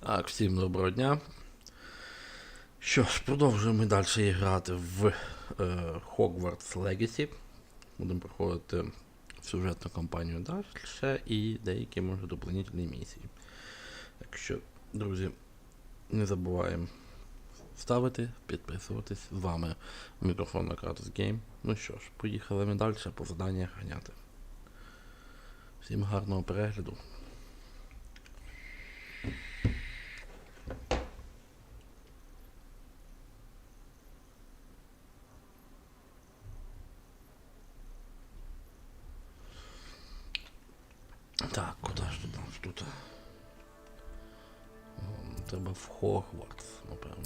Так, всім доброго дня. Що ж, продовжуємо далі грати в Hogwarts Legacy. Будемо проходити сюжетну кампанію далі і деякі, може, доповнительні місії. Так що, друзі, не забуваємо ставити, підписуватись. З вами мікрофон на Гейм. Ну що ж, поїхали ми далі по заданнях ганяти. Всім гарного перегляду. Так, куди ж тут нас тут? Треба в Хогвартс, напевно.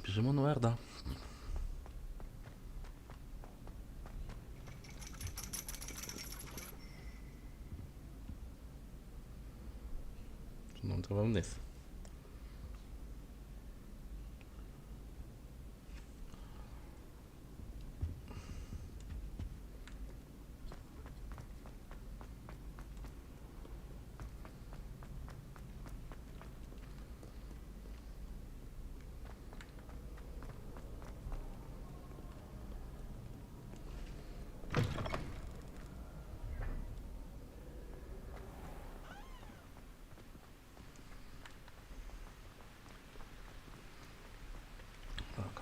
Біжимо наверх, да. Нам треба вниз.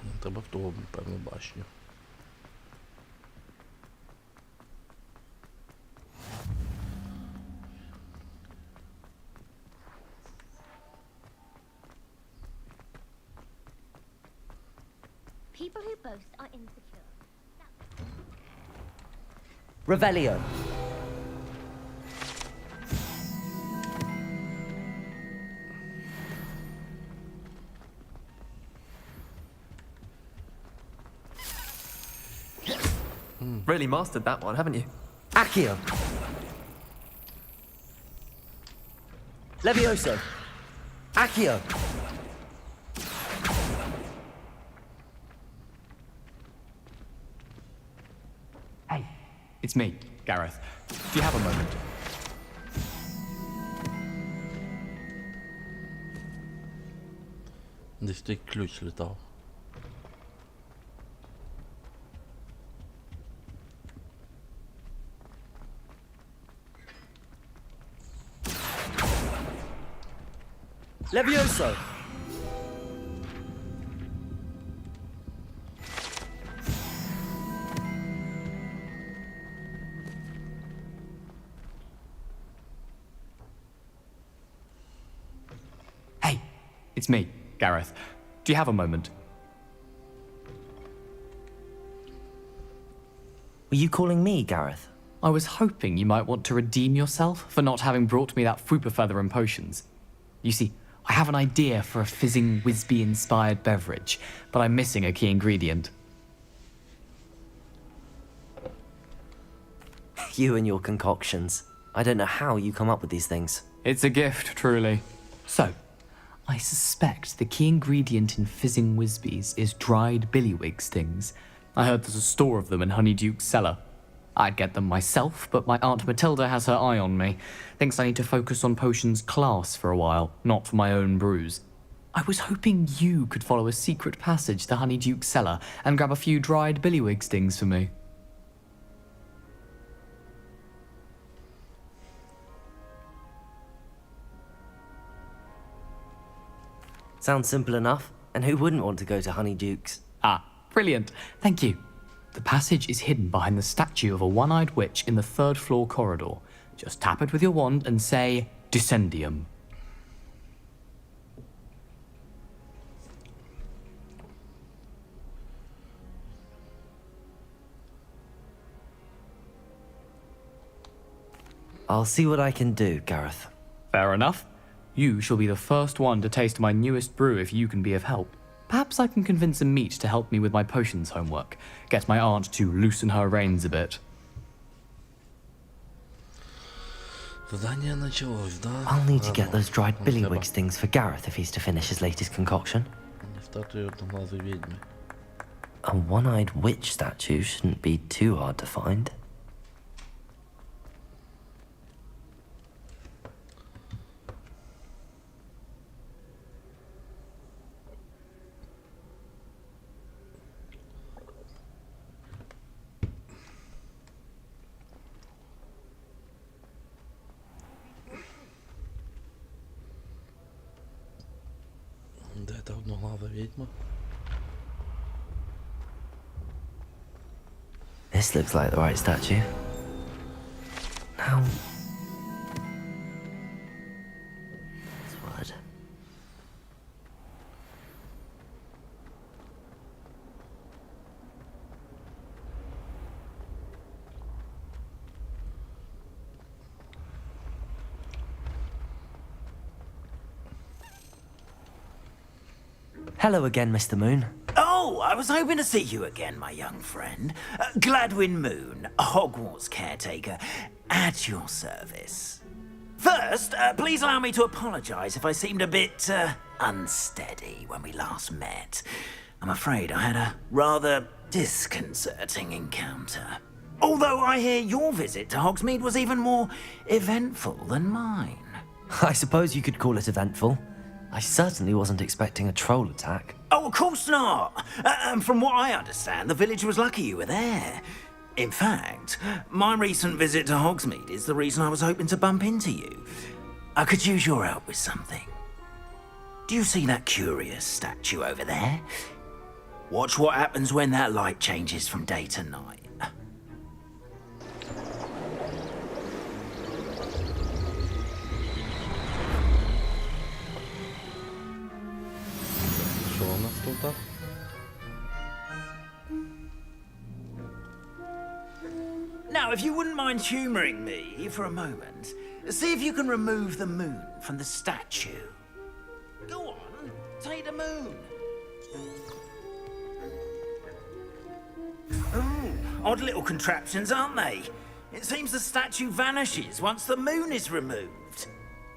Нам треба в того, певну, башню. People who boast are insecure. Revelio. Really mastered that one, haven't you? Accio. Levioso. Accio. Hey, it's me, Gareth. Do you have a moment? Десь той ключ літав. Levioso. Hey, it's me, Gareth. Do you have a moment? Were you calling me, Gareth? I was hoping you might want to redeem yourself for not having brought me that Fwooper feather and potions. You see, I have an idea for a fizzing Whizbee-inspired beverage, but I'm missing a key ingredient. You and your concoctions. I don't know how you come up with these things. It's a gift, truly. So, I suspect the key ingredient in fizzing Whizbees is dried billywig stings. I heard there's a store of them in Honeyduke's cellar. I'd get them myself, but my Aunt Matilda has her eye on me. Thinks I need to focus on potions class for a while, not for my own brews. I was hoping you could follow a secret passage to Honeyduke's cellar and grab a few dried billywig stings for me. Sounds simple enough. And who wouldn't want to go to Honeyduke's? Ah, brilliant. Thank you. The passage is hidden behind the statue of a one-eyed witch in the third-floor corridor. Just tap it with your wand and say, Descendium. I'll see what I can do, Gareth. Fair enough. You shall be the first one to taste my newest brew if you can be of help. Perhaps I can convince a meat to help me with my potions homework. Get my aunt to loosen her reins a bit. Задание началось, да? I'll need to get those dried Нам billywigs треба things for Gareth if he's to finish his latest concoction. статую одноглазої відьми. A one-eyed witch statue shouldn't be too hard to find. Де та одноглава відьма? This looks like the right statue. Now... This word. Hello again, Mr. Moon. Oh, I was hoping to see you again, my young friend. Gladwin Moon, Hogwarts caretaker, at your service. First, please allow me to apologise if I seemed a bit unsteady when we last met. I'm afraid I had a rather disconcerting encounter. Although I hear your visit to Hogsmeade was even more eventful than mine. I suppose you could call it eventful. I certainly wasn't expecting a troll attack. Oh, of course not. And from what I understand, the village was lucky you were there. In fact, my recent visit to Hogsmeade is the reason I was hoping to bump into you. I could use your help with something. Do you see that curious statue over there? Watch what happens when that light changes from day to night. Що у нас тут? Now, if you wouldn't mind humouring me for a moment, see if you can remove the moon from the statue. Go on, take the moon. Ooh, odd little contraptions, aren't they? It seems the statue vanishes once the moon is removed.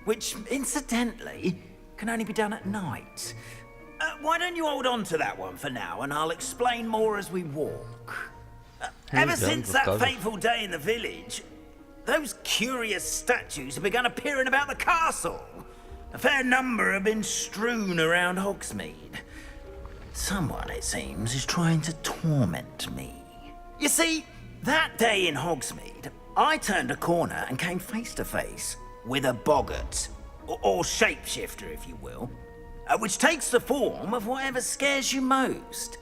Which, incidentally, can only be done at night. Why don't you hold on to that one for now, and I'll explain more as we walk. Ever since that fateful day in the village, those curious statues have begun appearing about the castle. A fair number have been strewn around Hogsmeade. Someone, it seems, is trying to torment me. You see, that day in Hogsmeade, I turned a corner and came face to face with a boggart, or shapeshifter, if you will, which takes the form of whatever scares you most.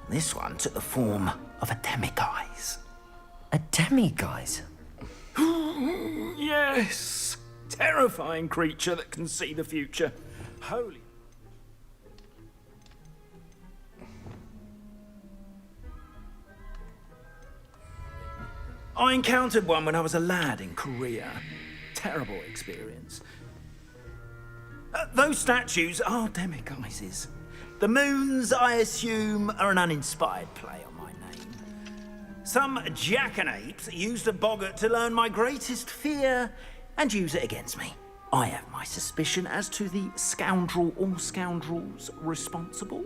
This one took the form of a demiguise. A demiguise? Yes! Terrifying creature that can see the future. Holy... I encountered one when I was a lad in Korea. Terrible experience. Those statues are demiguises. The moons, I assume, are an uninspired play on my name. Some jackanapes used a boggart to learn my greatest fear and use it against me. I have my suspicion as to the scoundrel or scoundrels responsible.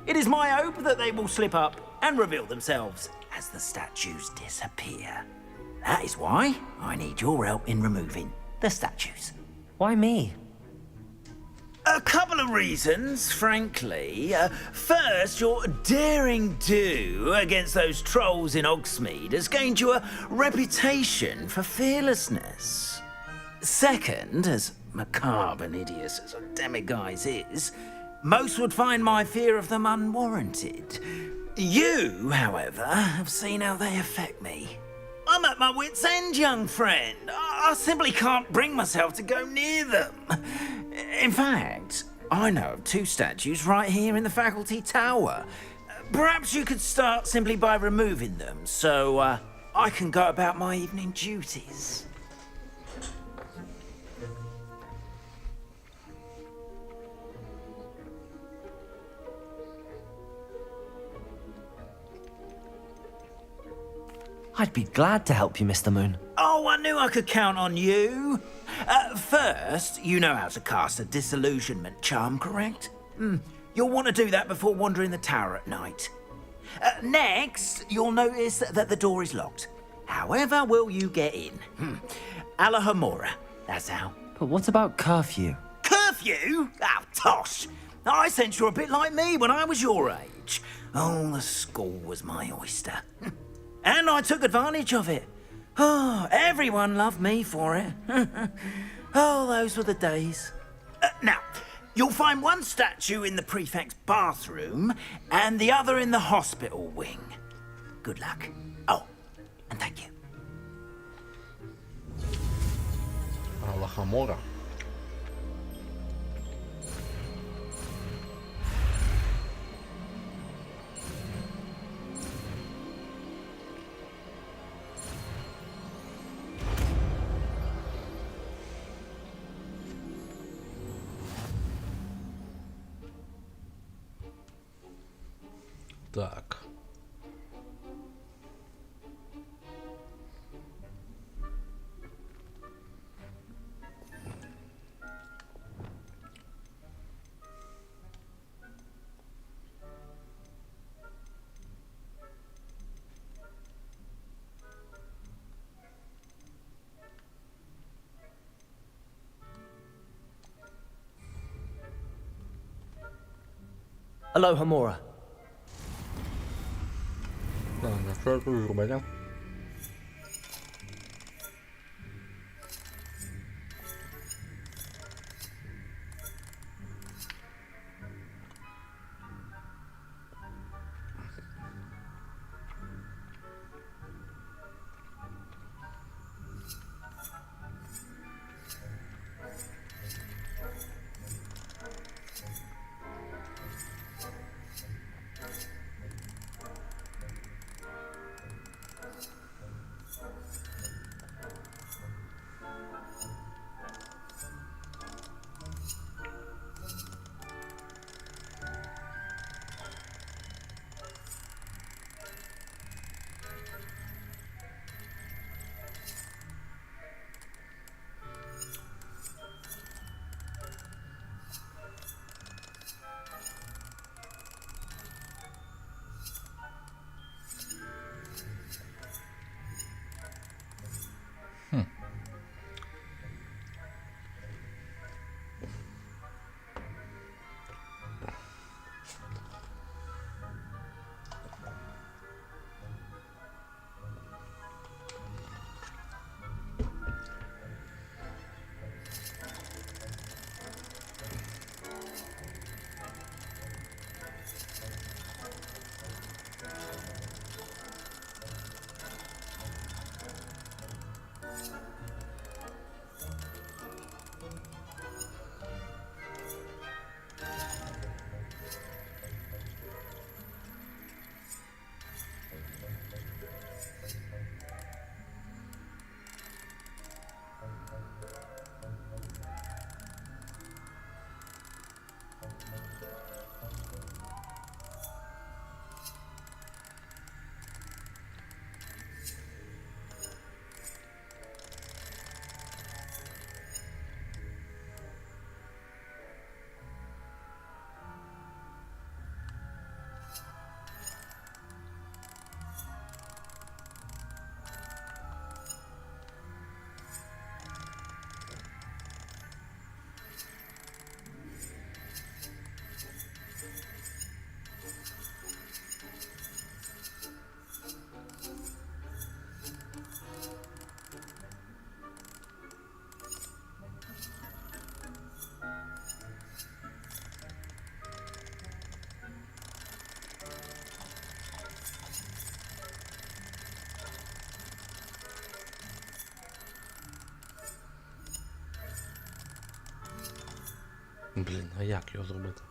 It is my hope that they will slip up and reveal themselves as the statues disappear. That is why I need your help in removing the statues. Why me? A couple of reasons, frankly. First, your daring do against those trolls in Hogsmeade has gained you a reputation for fearlessness. Second, as macabre and hideous as a demiguise is, most would find my fear of them unwarranted. You, however, have seen how they affect me. I'm at my wit's end, young friend. I simply can't bring myself to go near them. In fact, I know of two statues right here in the faculty tower. Perhaps you could start simply by removing them, so I can go about my evening duties. I'd be glad to help you, Mr. Moon. Oh, I knew I could count on you. First, you know how to cast a disillusionment charm, correct? You'll want to do that before wandering the tower at night. Next, you'll notice that the door is locked. However will you get in? Alahomora, that's how. But what about curfew? Curfew? Oh, tosh. I sense you're a bit like me when I was your age. Oh, the school was my oyster. And I took advantage of it. Oh, everyone loved me for it. Oh, those were the days. Now, you'll find one statue in the prefect's bathroom and the other in the hospital wing. Good luck. Oh, and thank you. Алахамора. Так. Alohomora. Так, що я тут зробив? Блін, а як його зробити?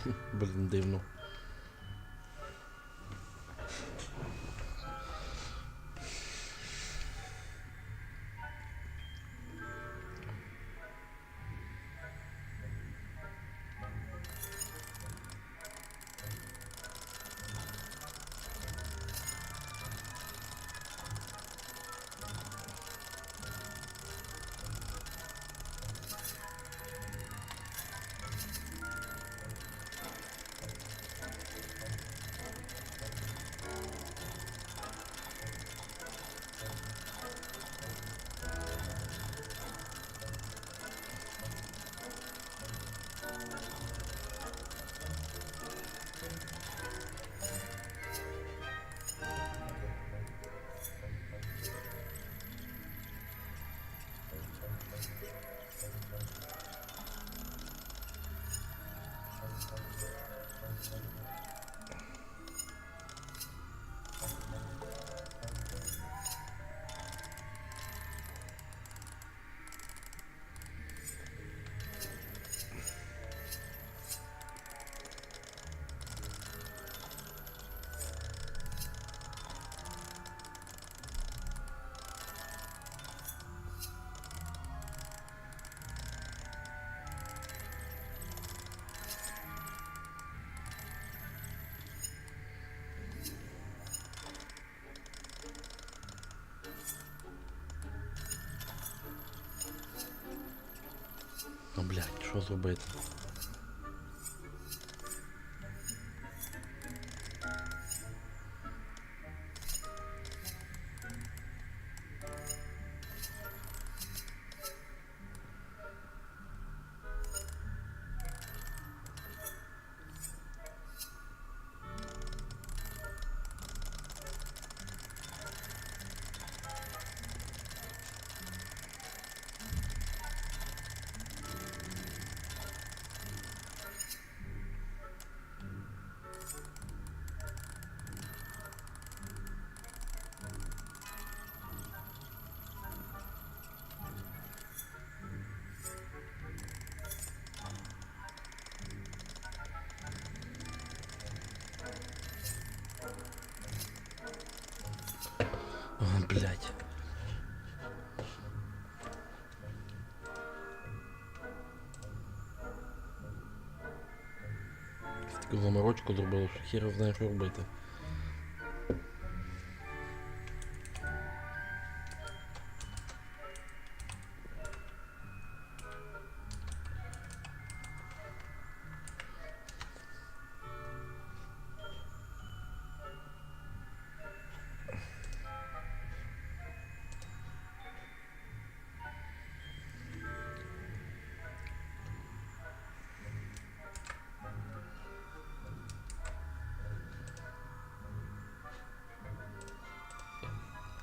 Блін, дивно. Ну, блядь, що зробити? О, блядь. Таку заморочку зробили, що хір знає, що робити.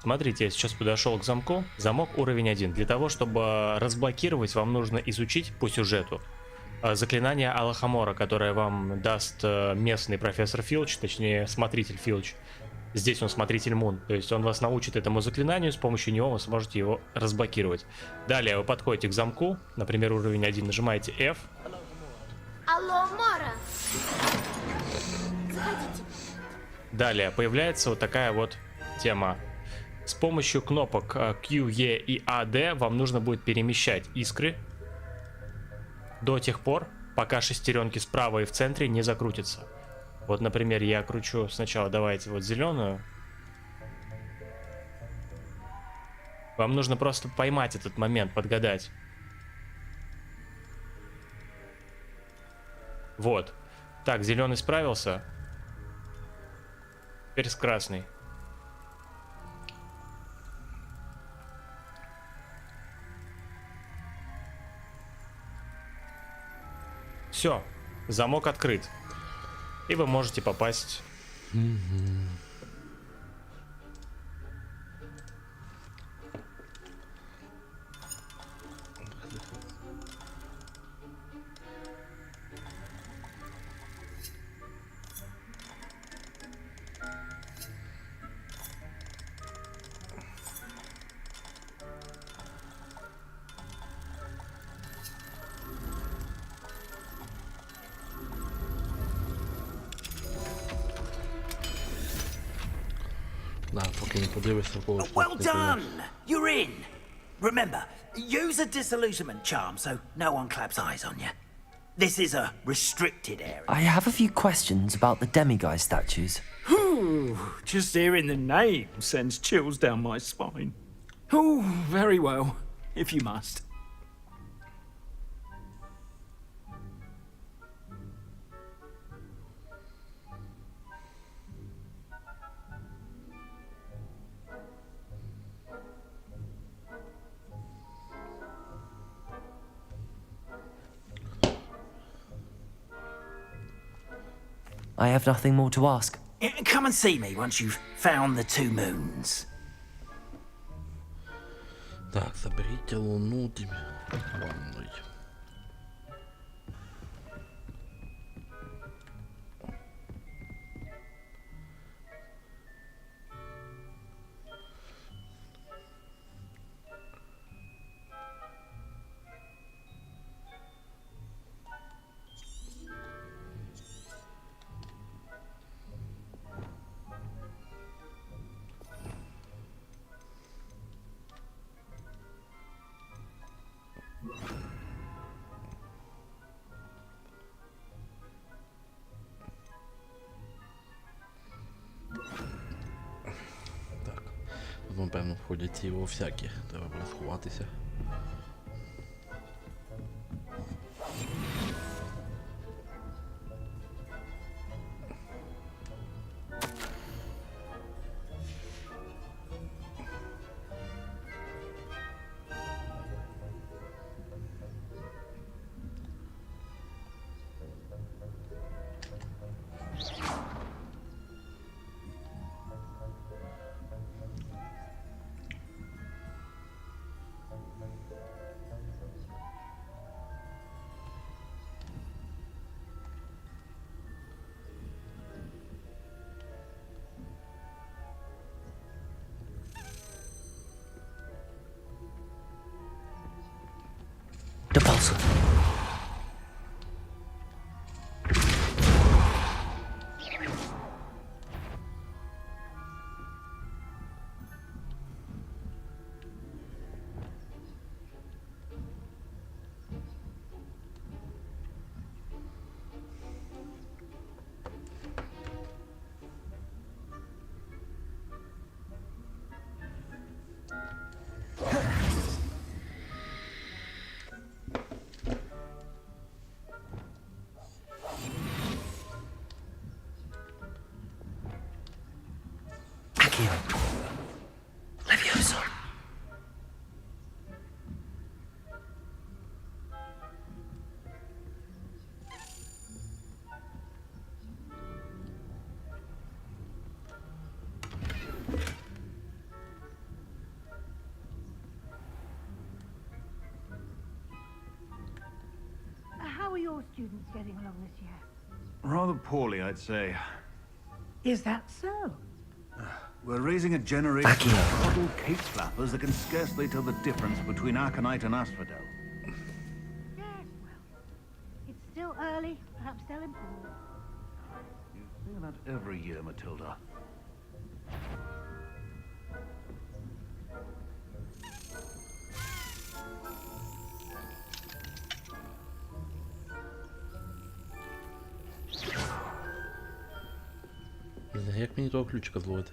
Смотрите, я сейчас подошел к замку. Замок уровень 1. Для того, чтобы разблокировать, вам нужно изучить по сюжету заклинание Алахамора, которое вам даст местный профессор Филч, точнее смотритель Филч. Здесь он смотритель Мун. То есть он вас научит этому заклинанию, с помощью него вы сможете его разблокировать. Далее вы подходите к замку, например, уровень 1, нажимаете F. Алло, Мора. Заходите. Далее появляется вот такая вот тема. С помощью кнопок Q, E и AD вам нужно будет перемещать искры до тех пор, пока шестеренки справа и в центре не закрутятся. Вот, например, я кручу сначала, давайте вот зеленую. Вам нужно просто поймать этот момент, подгадать. Вот. Так, зеленый справился. Теперь с красной. Все, замок открыт. И вы можете попасть. Да, поки не подивишся, когось Well тут не прийде. done! You're in! Remember, use a disillusionment charm so no one claps eyes on you. This is a restricted area. I have a few questions about the demiguise statues. Just hearing the name sends chills down my spine. Oh, very well, if you must. I have nothing more to ask. Come and see me once you've found the two moons. Так, заберіть луну ванною. Так, тут, напевно, входять ці його всякі. Треба буде сховатися. The puzzle. Leviosa. How are your students getting along this year? Rather poorly, I'd say. Is that so? We're raising a generation Back here. of coddled cape flappers that can scarcely tell the difference between Aconite and Asphodel. Yes, well, it's still early. Perhaps they'll improve. You say that every year, Matilda. Не знаю, як мені того ключика зловити?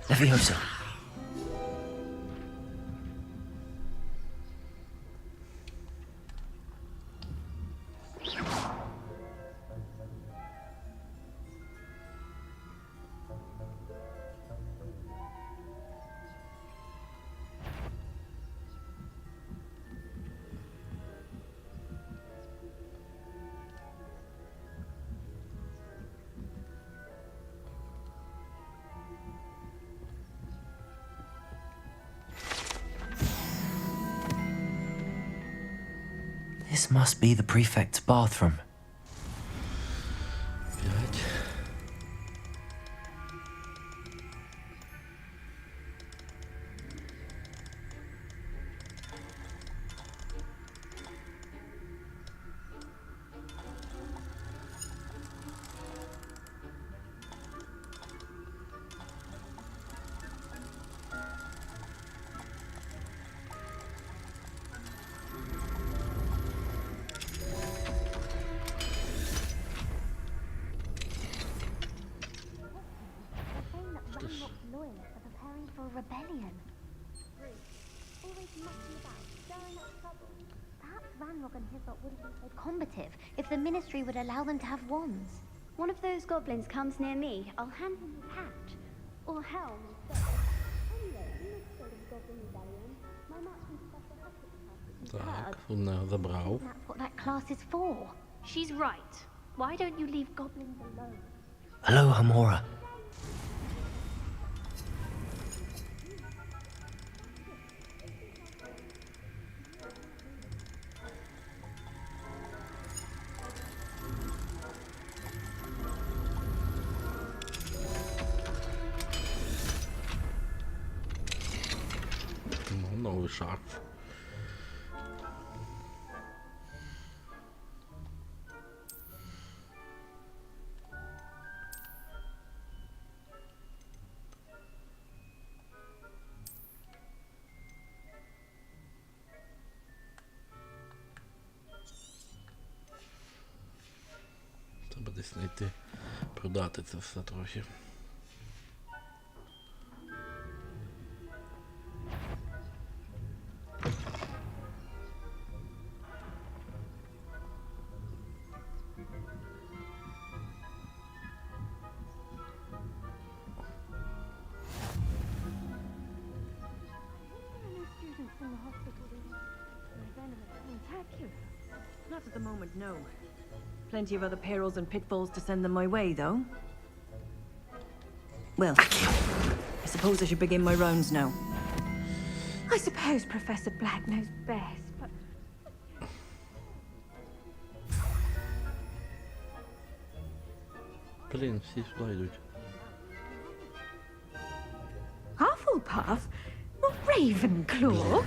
Leviosa. This must be the prefect's bathroom. 5. Loyalists are preparing for a rebellion. Always mucking about, stirring up trouble. Perhaps Ranrock and his lot wouldn't be so combative if the Ministry would allow them to have wands. One of those goblins comes near me, I'll hand him his hat. Or helm instead. Anyway, in this state of goblin rebellion, my matching special has to be Так, одне забрав. That's what that class is for. She's right. Why don't you leave goblins alone? Hello, Hamora. Ну, новий шарф. Треба десь знайти, продати це все трохи. Not at the moment, no. Plenty of other perils and pitfalls to send them my way, though. Well, I suppose I should begin my rounds now. I suppose Professor Black knows best, but... Блін, всі сюди йдуть. Hufflepuff? Or Ravenclaw?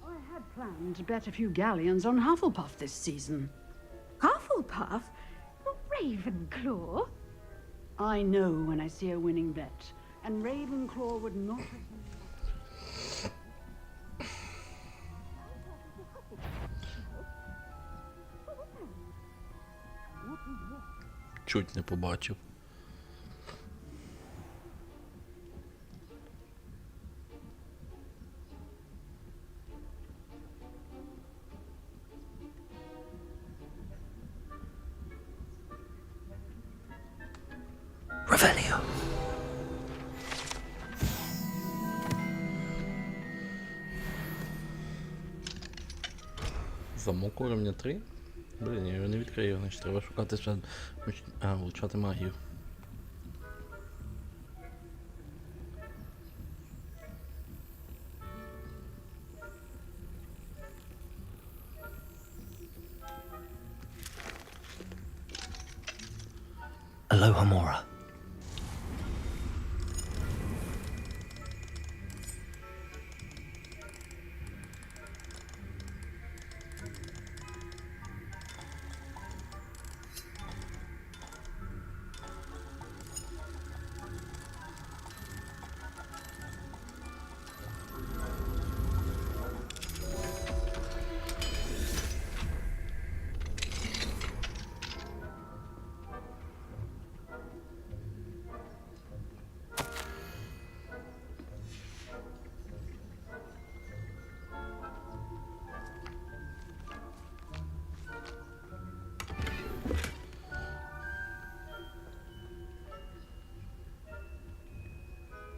I had planned to bet a few galleons on Hufflepuff this season. Hufflepuff? Or Ravenclaw? I know when I see a winning bet, and Ravenclaw would not have... Чуть не побачив. Revelio. Замок уровня 3? Блін, я його не відкрию, значить треба шукати ще... влучати магію. Aloha Mora.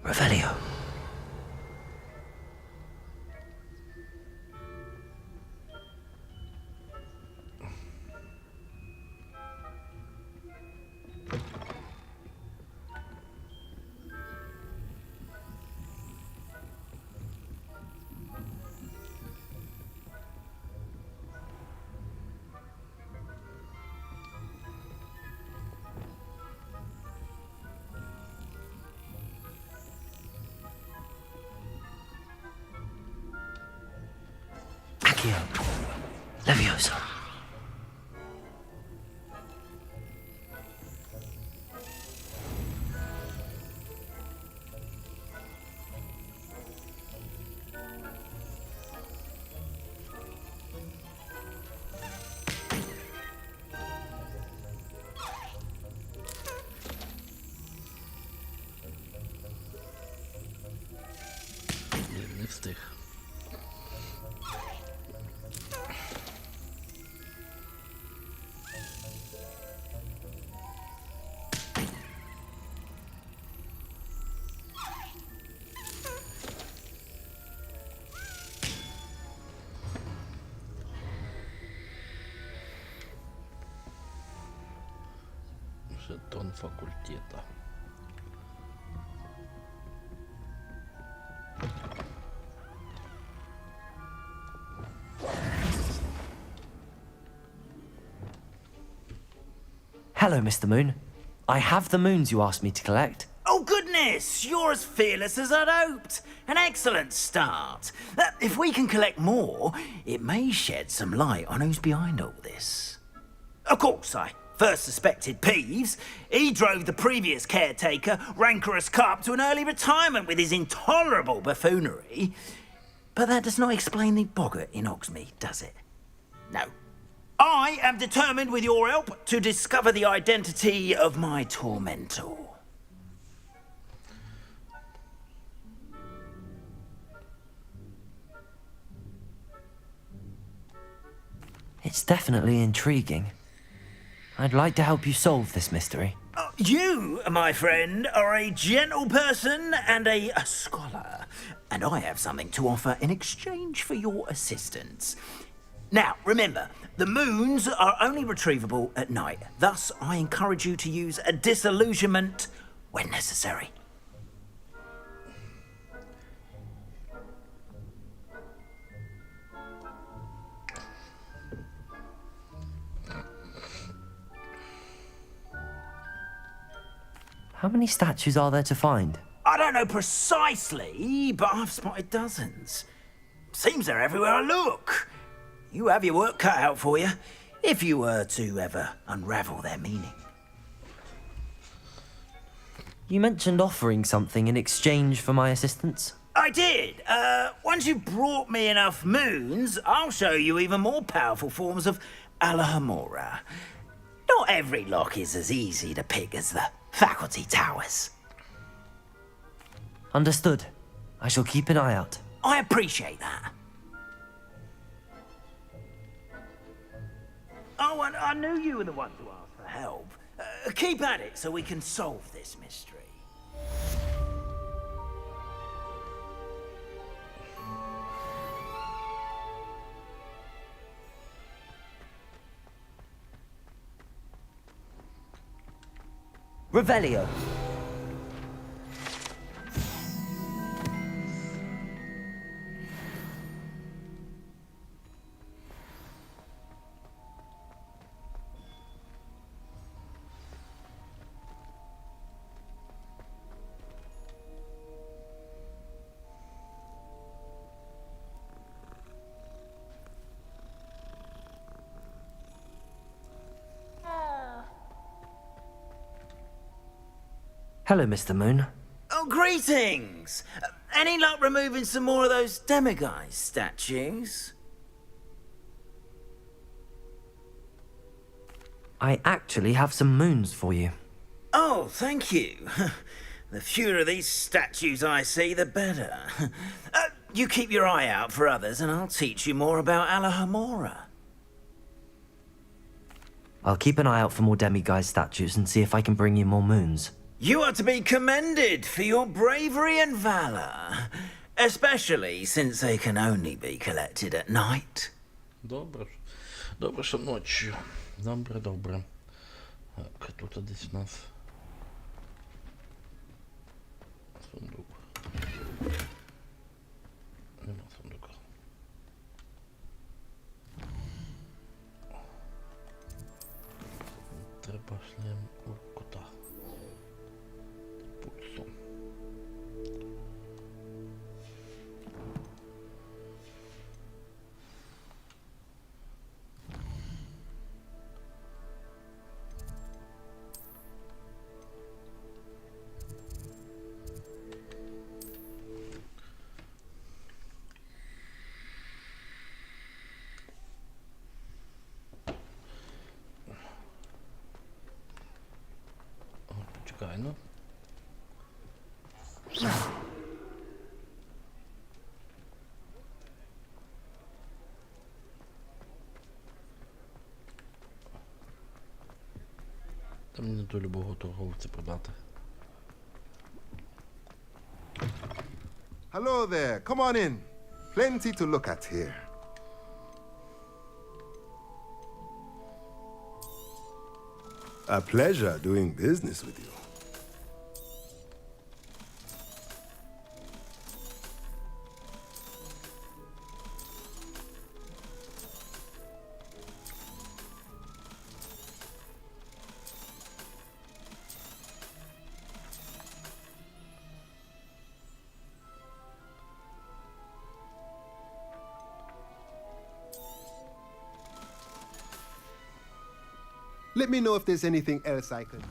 Revelio. Accio. Leviosa. Не встиг. Жетон факультета. Hello, Mr. Moon. I have the moons you asked me to collect. Oh, goodness! You're as fearless as I'd hoped. An excellent start. If we can collect more, it may shed some light on who's behind all this. Of course, I first suspected Peeves. He drove the previous caretaker, Rancorous Carp, to an early retirement with his intolerable buffoonery. But that does not explain the boggart in Hogsmeade, does it? No. I am determined, with your help, to discover the identity of my tormentor. It's definitely intriguing. I'd like to help you solve this mystery. You, my friend, are a gentle person and a scholar, and I have something to offer in exchange for your assistance. Now, remember, the moons are only retrievable at night. Thus, I encourage you to use a disillusionment when necessary. How many statues are there to find? I don't know precisely, but I've spotted dozens. Seems they're everywhere I look. You have your work cut out for you, if you were to ever unravel their meaning. You mentioned offering something in exchange for my assistance. I did. Once you've brought me enough moons, I'll show you even more powerful forms of Alhamora. Not every lock is as easy to pick as the faculty towers. Understood. I shall keep an eye out. I appreciate that. Oh, and I knew you were the one to ask for help. Keep at it so we can solve this mystery. Revelio. Hello, Mr. Moon. Oh, greetings! Any luck removing some more of those demiguise statues? I actually have some moons for you. Oh, thank you. The fewer of these statues I see, the better. You keep your eye out for others, and I'll teach you more about Alhamora. I'll keep an eye out for more demiguise statues and see if I can bring you more moons. You are to be commended for your bravery and valor, especially since they can only be collected at night. Добре. Добре, що ночі. Добре, добре. Так, тут десь у нас сундук. Нема сундука. Треба шлем Уркота. Пульсу. Почекай, ну. Та мені до любого торговця продати. Hello there. Come on in. Plenty to look at here. A pleasure doing business with you. Let me know if there's anything else I can...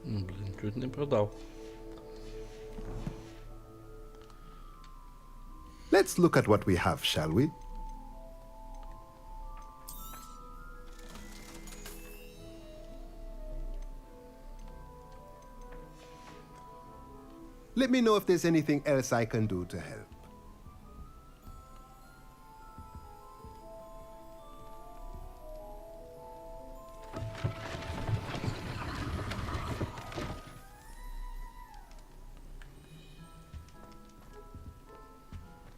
Блін, чуть не продав. Let's look at what we have, shall we? Let me know if there's anything else I can do to help.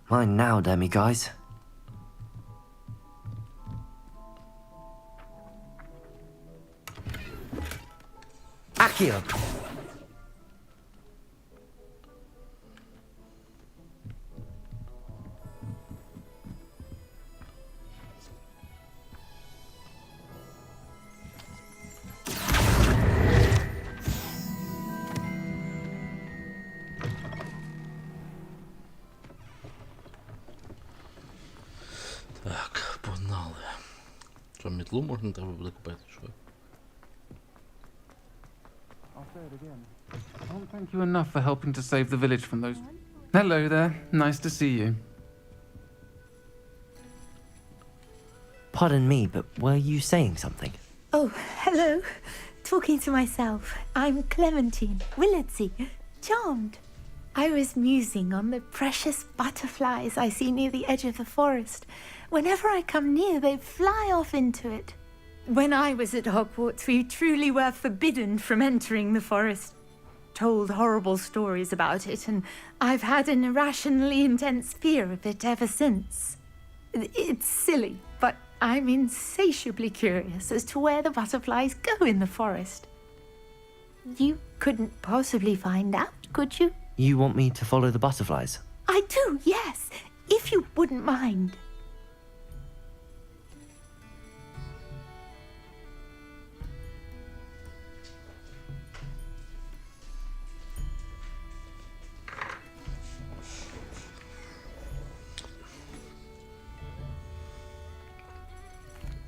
Mine now, demi-guys. Accio! Так, погнали. Що, мітлу можна треба буде купити, що? I'll say it again. I can't thank you enough for helping to save the village from those... Hello there. Nice to see you. Pardon me, but were you saying something? Oh, hello. Talking to myself. I'm Clementine Willardsey. Charmed. I was musing on the precious butterflies I see near the edge of the forest. Whenever I come near, they fly off into it. When I was at Hogwarts, we truly were forbidden from entering the forest. Told horrible stories about it, and I've had an irrationally intense fear of it ever since. It's silly, but I'm insatiably curious as to where the butterflies go in the forest. You couldn't possibly find out, could you? You want me to follow the butterflies? I do, yes, if you wouldn't mind.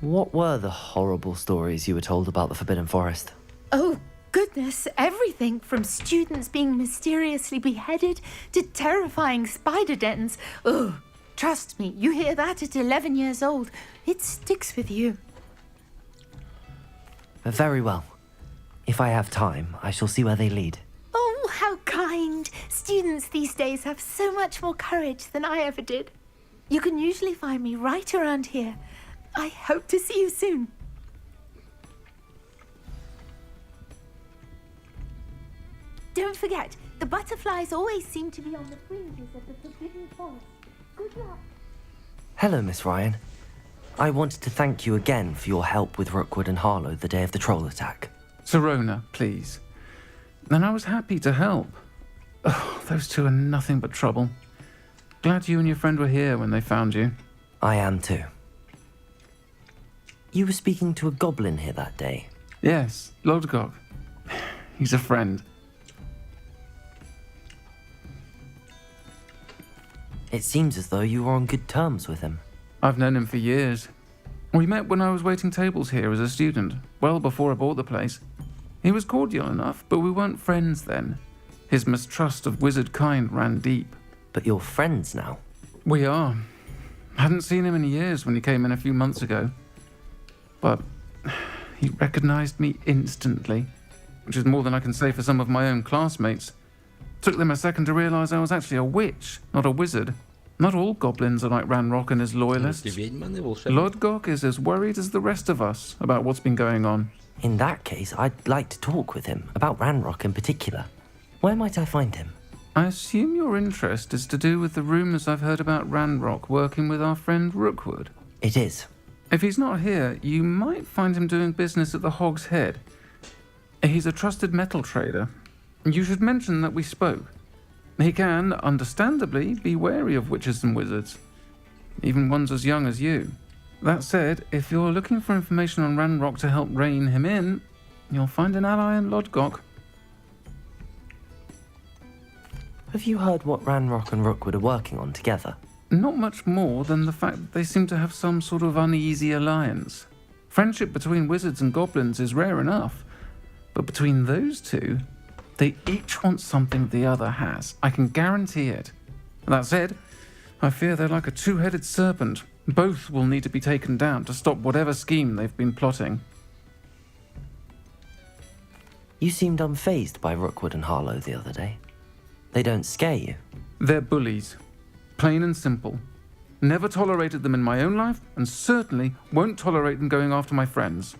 What were the horrible stories you were told about the Forbidden Forest? Oh, goodness, everything from students being mysteriously beheaded to terrifying spider dens. Ugh, trust me, you hear that at 11 years old, it sticks with you. Very well. If I have time, I shall see where they lead. Oh, how kind. Students these days have so much more courage than I ever did. You can usually find me right around here. I hope to see you soon. Don't forget, the butterflies always seem to be on the fringes of the Forbidden Forest. Good luck. Hello, Miss Ryan. I wanted to thank you again for your help with Rookwood and Harlow the day of the troll attack. Sirona, please. And I was happy to help. Oh, those two are nothing but trouble. Glad you and your friend were here when they found you. I am too. You were speaking to a goblin here that day. Yes, Lodgok. He's a friend. It seems as though you were on good terms with him. I've known him for years. We met when I was waiting tables here as a student, well before I bought the place. He was cordial enough, but we weren't friends then. His mistrust of wizard kind ran deep. But you're friends now? We are. Hadn't seen him in years when he came in a few months ago. But he recognized me instantly, which is more than I can say for some of my own classmates. Took them a second to realize I was actually a witch, not a wizard. Not all goblins are like Ranrock and his loyalists. Lodgok is as worried as the rest of us about what's been going on. In that case, I'd like to talk with him, about Ranrock in particular. Where might I find him? I assume your interest is to do with the rumors I've heard about Ranrock working with our friend Rookwood. It is. If he's not here, you might find him doing business at the Hog's Head. He's a trusted metal trader. You should mention that we spoke. He can, understandably, be wary of witches and wizards, even ones as young as you. That said, if you're looking for information on Ranrock to help rein him in, you'll find an ally in Lodgok. Have you heard what Ranrock and Rookwood are working on together? Not much more than the fact that they seem to have some sort of uneasy alliance. Friendship between wizards and goblins is rare enough, but between those two, they each want something the other has. I can guarantee it. That said, I fear they're like a two-headed serpent. Both will need to be taken down to stop whatever scheme they've been plotting. You seemed unfazed by Rookwood and Harlow the other day. They don't scare you? They're bullies. Plain and simple. Never tolerated them in my own life, and certainly won't tolerate them going after my friends.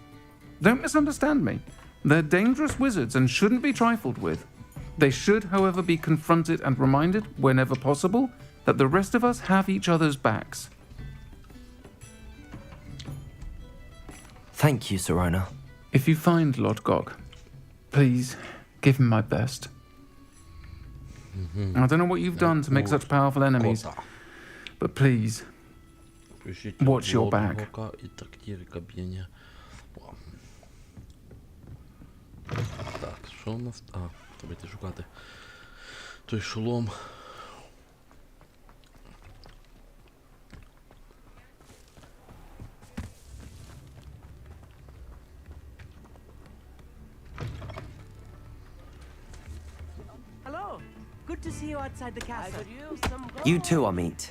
Don't misunderstand me. They're dangerous wizards and shouldn't be trifled with. They should, however, be confronted and reminded, whenever possible, that the rest of us have each other's backs. Thank you, Sirona. If you find Lodgok, please give him my best. I don't know what you've done to make such powerful enemies, but please, watch your back. Так, що у нас? Давайте шукати той шолом. Hello. Good to see you outside the castle. You too, Amit.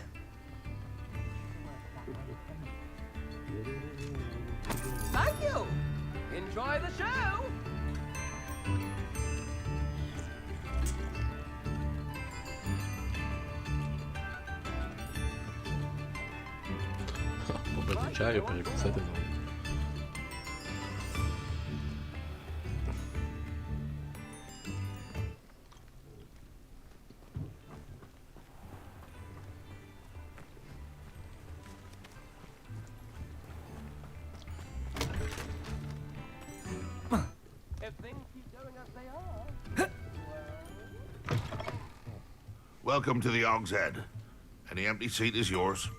Thank you. Enjoy the show. Побити чаю, перекусити. Welcome to the Hog's Head. Any empty seat is yours.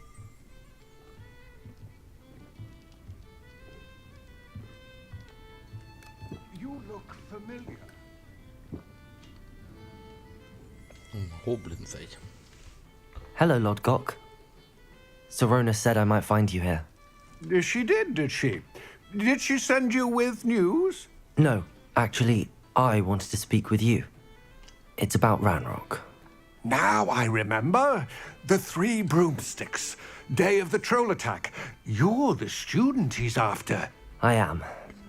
You look familiar. Goblin Hello, Lodgok. Sirona said I might find you here. She did she? Did she send you with news? No, actually, I wanted to speak with you. It's about Ranrock. Now I remember. The 3 broomsticks. Day of the troll attack. You're the student he's after. I am,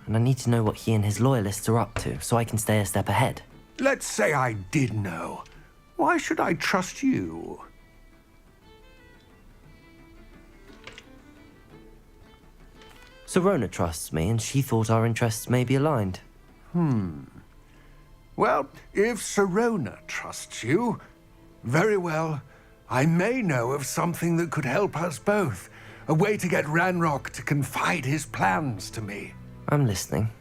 and I need to know what he and his loyalists are up to so I can stay a step ahead. Let's say I did know. Why should I trust you? Sirona trusts me, and she thought our interests may be aligned. Well, if Sirona trusts you, very well. I may know of something that could help us both. A way to get Ranrock to confide his plans to me. I'm listening.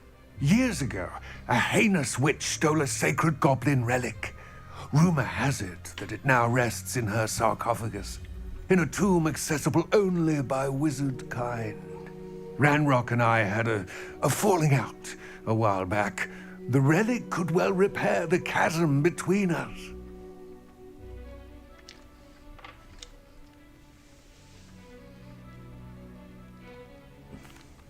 Years ago, a heinous witch stole a sacred goblin relic. Rumor has it that it now rests in her sarcophagus, in a tomb accessible only by wizard kind. Ranrock and I had a falling out a while back. The relic could well repair the chasm between us.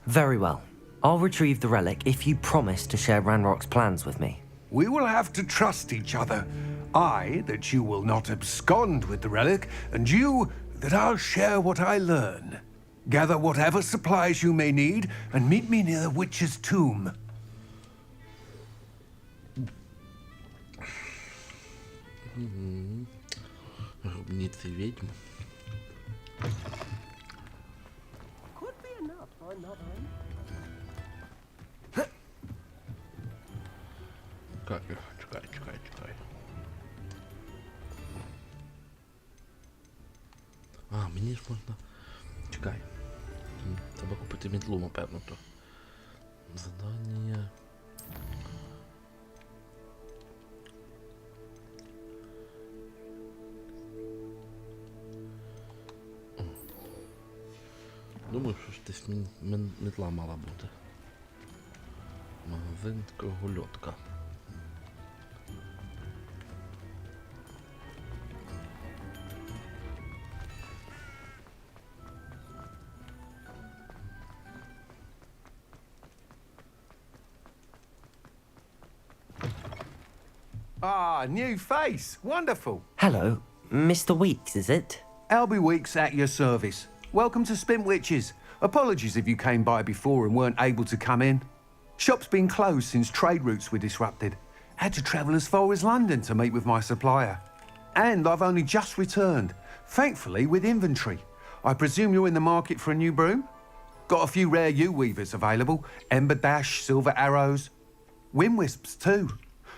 Very well. I'll retrieve the relic if you promise to share Ranrock's plans with me. We will have to trust each other. I, that you will not abscond with the relic, and you, that I'll share what I learn. Gather whatever supplies you may need, and meet me near the witch's tomb. Гробниці відьм. Could be enough for another. Чекай. А, мені ж можна... Чекай. Треба купити мітлу, напевно, то. Задання... Думаю, що ж десь мітла мала бути. Магазин Кругольотка. Ah, new face. Wonderful. Hello, Mr. Weeks, is it? Albie Weeks at your service. Welcome to Spintwitches. Apologies if you came by before and weren't able to come in. Shop's been closed since trade routes were disrupted. Had to travel as far as London to meet with my supplier. And I've only just returned, thankfully with inventory. I presume you're in the market for a new broom? Got a few rare yew-weavers available. Ember Dash, Silver Arrows. Wind-wisps too.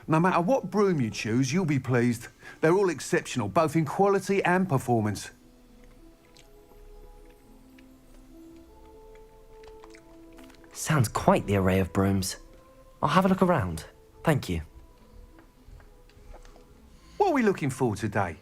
No matter what broom you choose, you'll be pleased. They're all exceptional, both in quality and performance. Sounds quite the array of brooms. I'll have a look around. Thank you. What are we looking for today?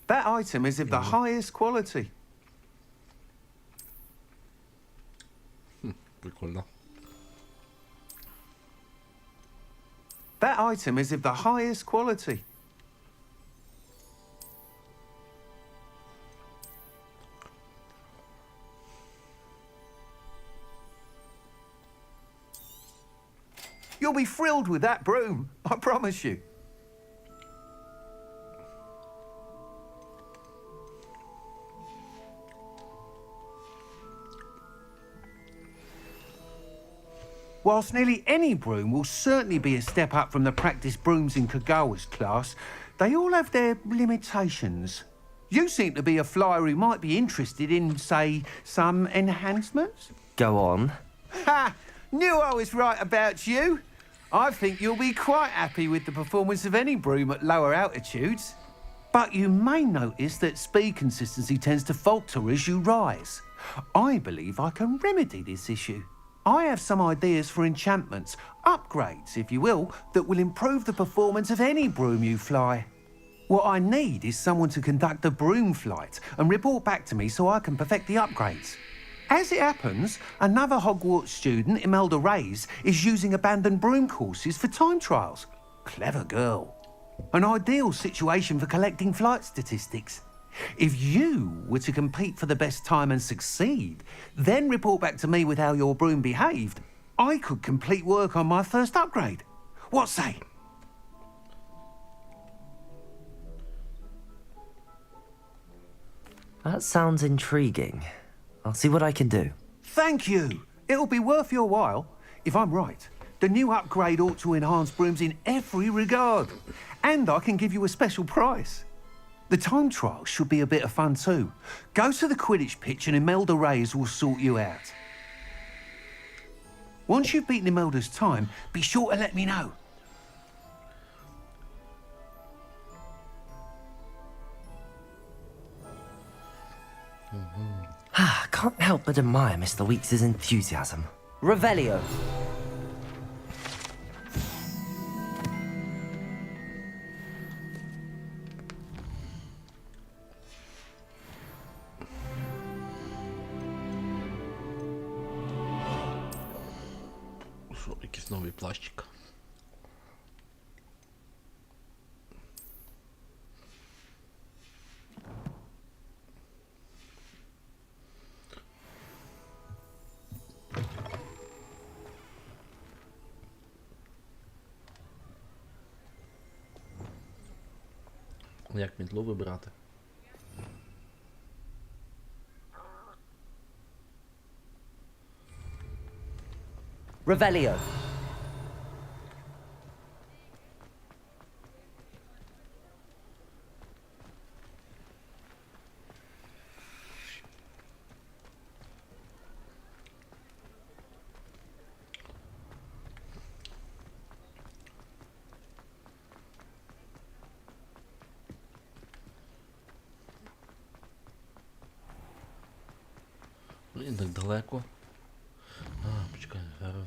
That item is of the highest quality. Прикольно. That item is of the highest quality. You'll be thrilled with that broom, I promise you. Whilst nearly any broom will certainly be a step up from the practice brooms in Kagawa's class, they all have their limitations. You seem to be a flyer who might be interested in, say, some enhancements? Go on. Ha! Knew I was right about you. I think you'll be quite happy with the performance of any broom at lower altitudes. But you may notice that speed consistency tends to falter as you rise. I believe I can remedy this issue. I have some ideas for enchantments, upgrades, if you will, that will improve the performance of any broom you fly. What I need is someone to conduct a broom flight and report back to me so I can perfect the upgrades. As it happens, another Hogwarts student, Imelda Reyes, is using abandoned broom courses for time trials. Clever girl. An ideal situation for collecting flight statistics. If you were to compete for the best time and succeed, then report back to me with how your broom behaved, I could complete work on my first upgrade. What say? That sounds intriguing. I'll see what I can do. Thank you. It'll be worth your while. If I'm right, the new upgrade ought to enhance brooms in every regard. And I can give you a special price. The time trial should be a bit of fun too. Go to the Quidditch pitch and Imelda Reyes will sort you out. Once you've beaten Imelda's time, be sure to let me know. Can't help but admire Mr. Weekes' enthusiasm. Revelio. Що, якийсь новий плащик. Як мітлу вибирати? Revelio. Блін, так далеко. Почекай, зараз.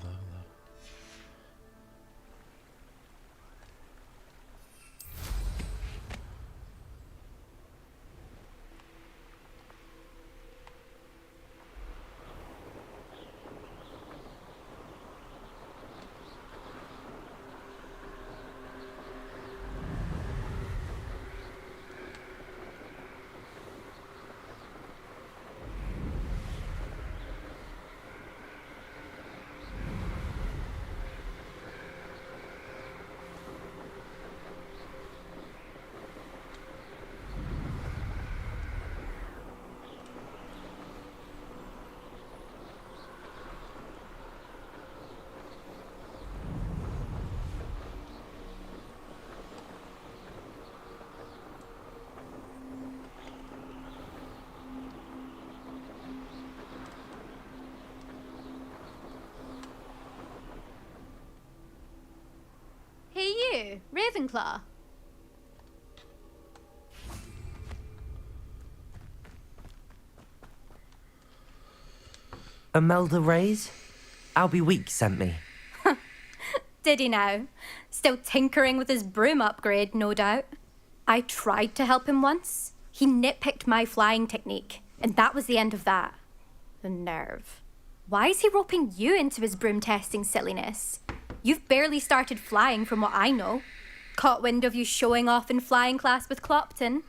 Hey you, Ravenclaw. Imelda Reyes? Albie Weeks sent me. Did he now? Still tinkering with his broom upgrade, no doubt. I tried to help him once. He nitpicked my flying technique, and that was the end of that. The nerve. Why is he roping you into his broom testing silliness? You've barely started flying from what I know. Caught wind of you showing off in flying class with Clopton.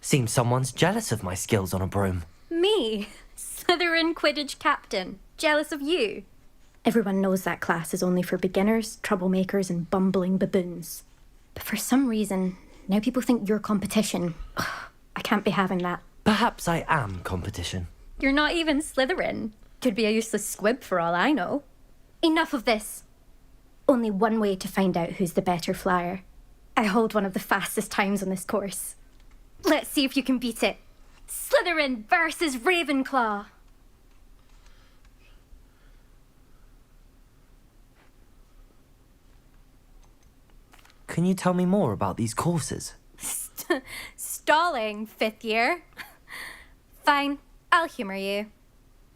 Seems someone's jealous of my skills on a broom. Me? Slytherin Quidditch captain. Jealous of you? Everyone knows that class is only for beginners, troublemakers, and bumbling baboons. But for some reason, now people think you're competition. Ugh, I can't be having that. Perhaps I am competition. You're not even Slytherin. Could be a useless squib for all I know. Enough of this. Only one way to find out who's the better flyer. I hold one of the fastest times on this course. Let's see if you can beat it. Slytherin versus Ravenclaw. Can you tell me more about these courses? Stalling, 5th year. Fine, I'll humour you.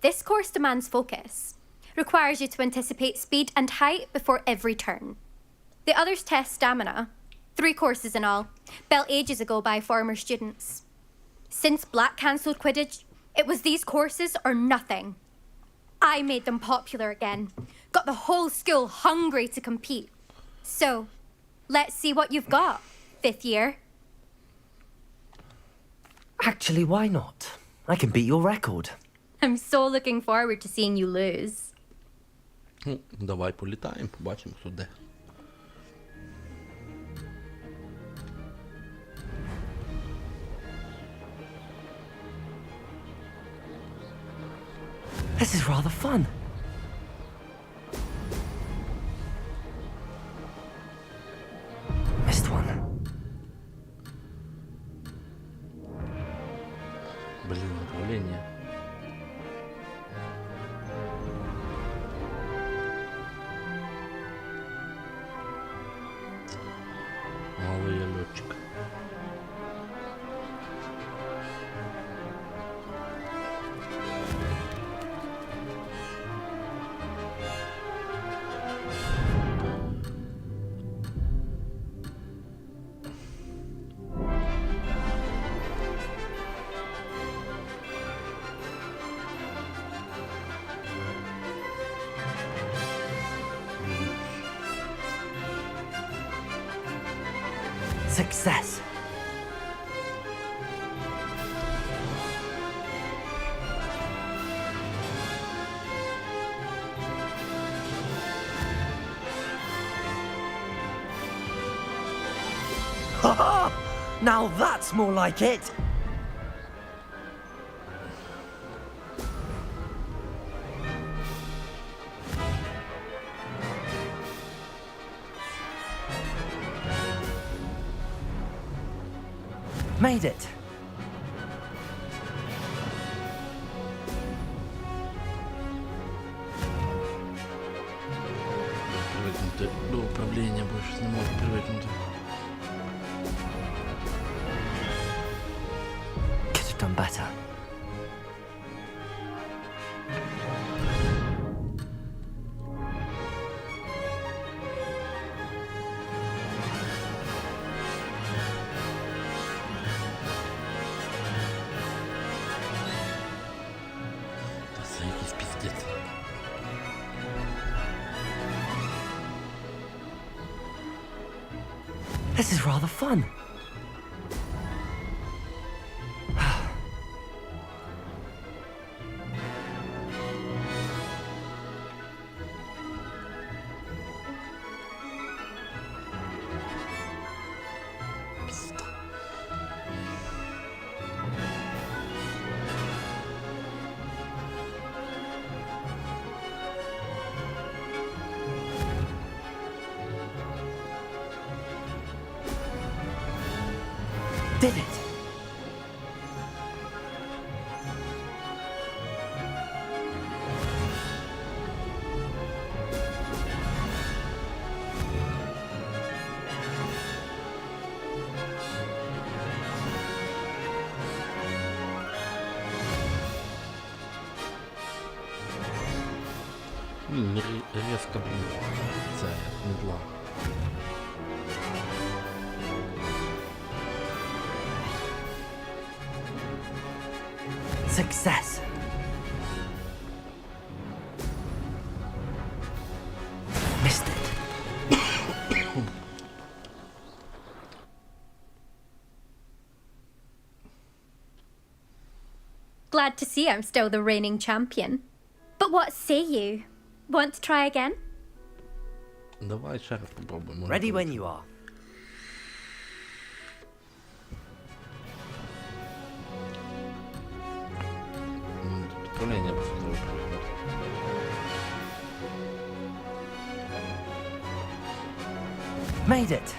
This course demands focus. Requires you to anticipate speed and height before every turn. The others test stamina. 3 courses in all, built ages ago by former students. Since Black cancelled Quidditch, it was these courses or nothing. I made them popular again. Got the whole school hungry to compete. So, let's see what you've got, 5th year. Actually, why not? I can beat your record. I'm so looking forward to seeing you lose. Ну, давай політаємо, побачимо, хто де. This is rather fun. Missed one. Блін, управління. Малий я льотчик. Success. Ha ha! Now that's more like it! Made it. Привикнути до управління, бо щось не можу привикнути. Could have done better. Та це якийсь піздець. This is rather fun. Did it! Резко, блін, це медла. Success. Missed it. Glad to see I'm still the reigning champion. But what say you? Want to try again? Давай ще раз попробуємо. Ready when you are. Тут управління просто треба привикнути. Made it.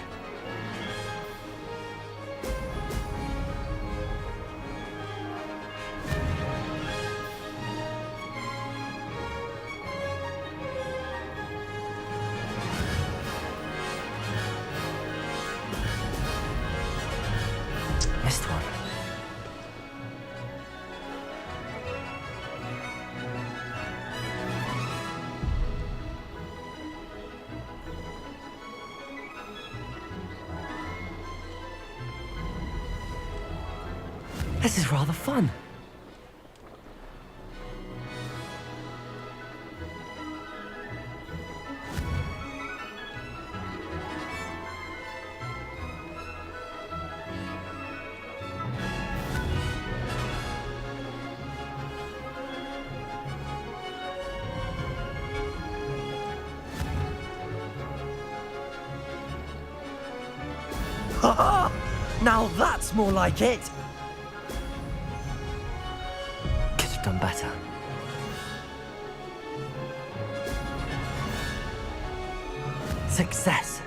Missed one. This is rather fun. Ha! Now that's more like it! Could have done better. Success.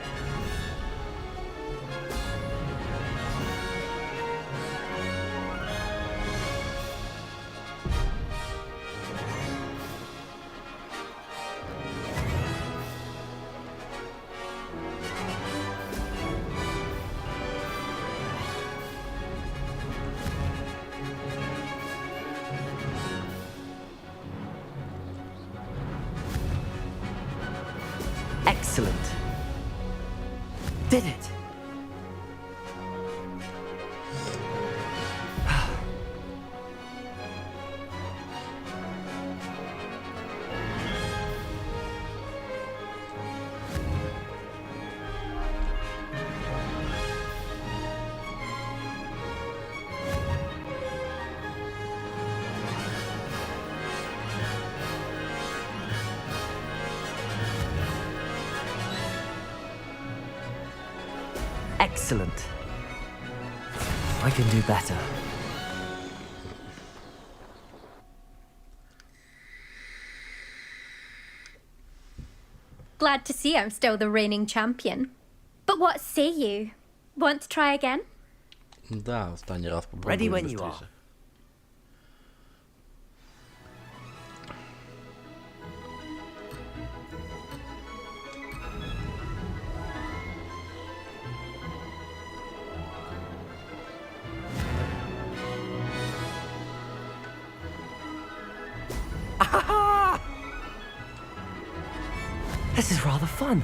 Excellent. Did it. Excellent. I can do better. Glad to see I'm still the reigning champion. But what say you? Want to try again? Да, останній раз Ready попробую when you are. швидше. This is rather fun.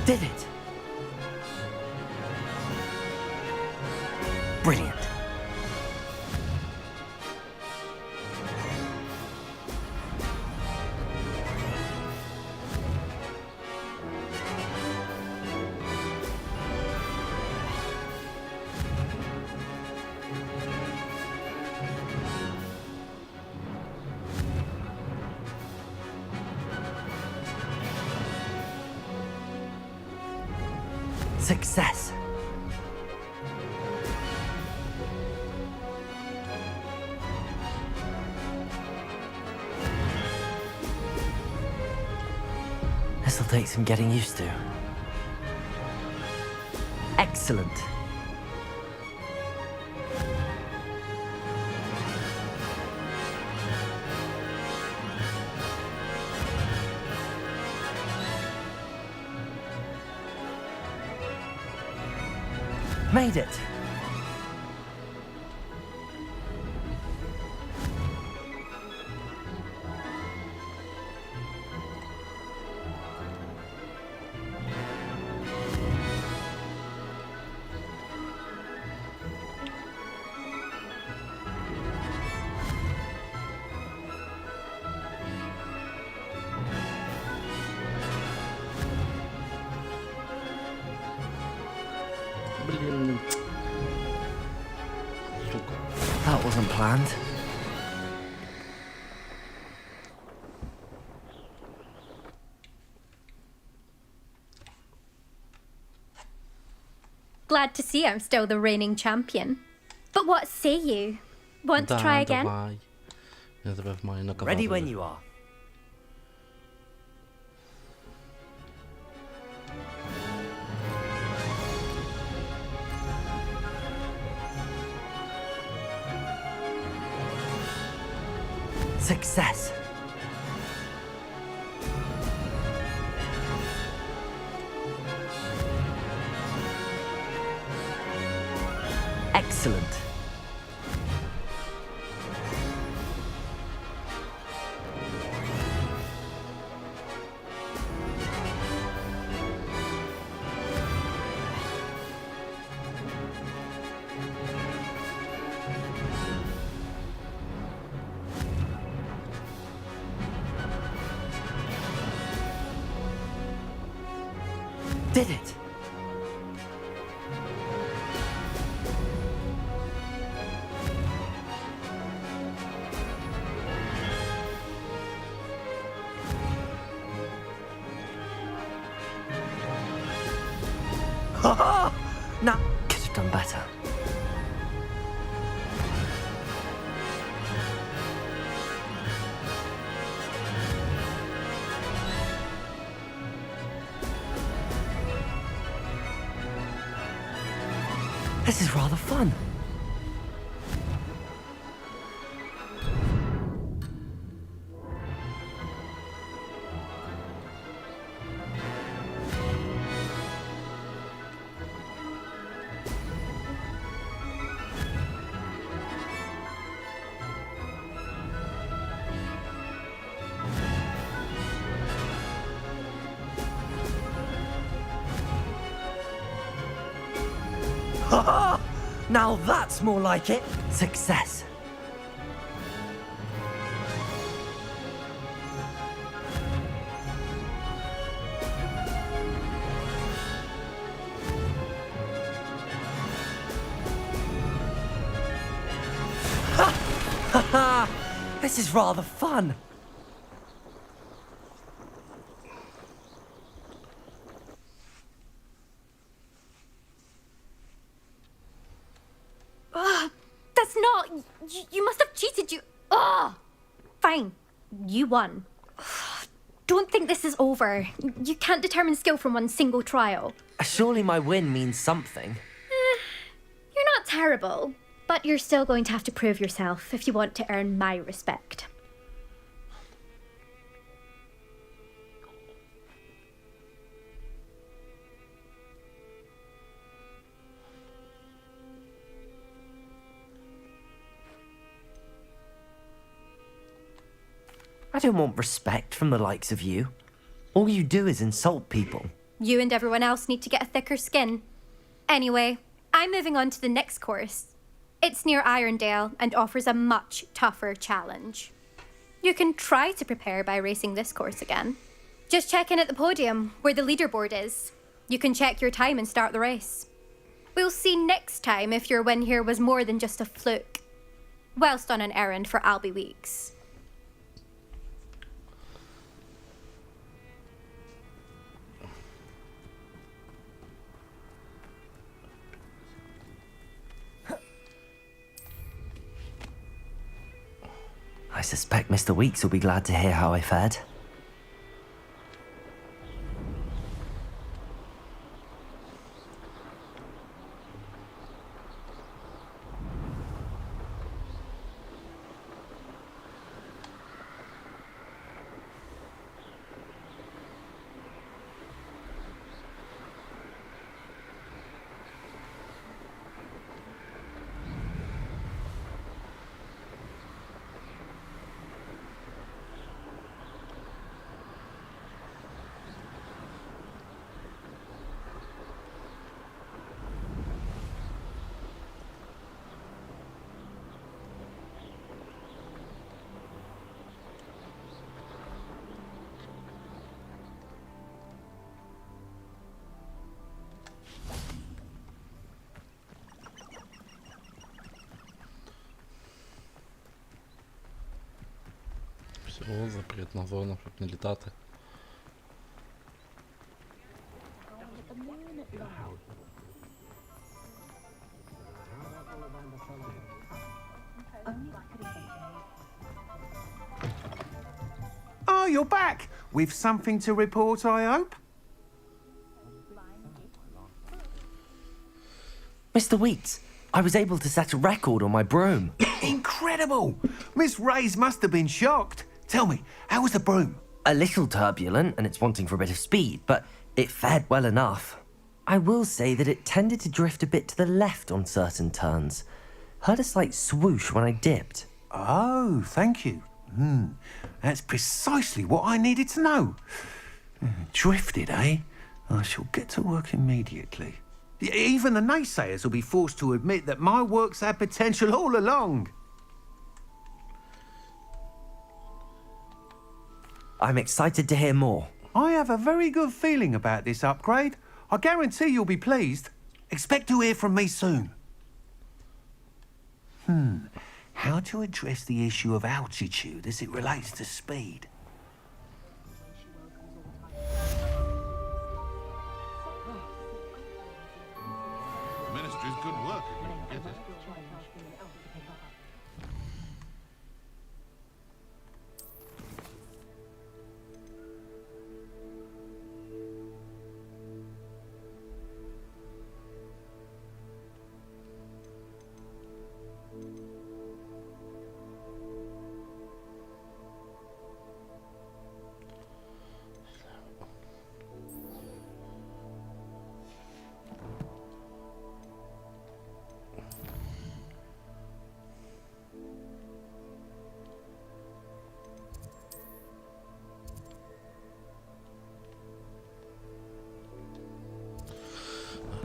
Did it. Brilliant. Success. This'll take some getting used to. Excellent. Made it. Блін. Сука. That wasn't planned. glad to see I'm still the reigning champion. But what say you? Want to try again? Давай. Я тебе маю наказати. Ready when you are. Success. Excellent. Did it. Now, could have done better. This is rather fun. Now that's more like it. Success. Ha! This is rather fun. That's not... You must have cheated, you... Ugh! Fine. You won. Don't think this is over. You can't determine skill from one single trial. Surely my win means something. You're not terrible, but you're still going to have to prove yourself if you want to earn my respect. I don't want respect from the likes of you. All you do is insult people. You and everyone else need to get a thicker skin. Anyway, I'm moving on to the next course. It's near Irondale and offers a much tougher challenge. You can try to prepare by racing this course again. Just check in at the podium, where the leaderboard is. You can check your time and start the race. We'll see next time if your win here was more than just a fluke. Whilst on an errand for Albie Weeks. I suspect Mr. Weeks will be glad to hear how I fared. Все, запретна зона, щоб не літати. you're back. With something to report, I hope? Mr. Weeks, I was able to set a record on my broom. Incredible! Miss Ray's must have been shocked. Tell me, how was the broom? A little turbulent, and it's wanting for a bit of speed, but it fared well enough. I will say that it tended to drift a bit to the left on certain turns. Heard a slight swoosh when I dipped. Oh, thank you. That's precisely what I needed to know. Drifted, eh? I shall get to work immediately. Even the naysayers will be forced to admit that my work's had potential all along. I'm excited to hear more. I have a very good feeling about this upgrade. I guarantee you'll be pleased. Expect to hear from me soon. How to address the issue of altitude as it relates to speed? The Ministry's good work if you can get it.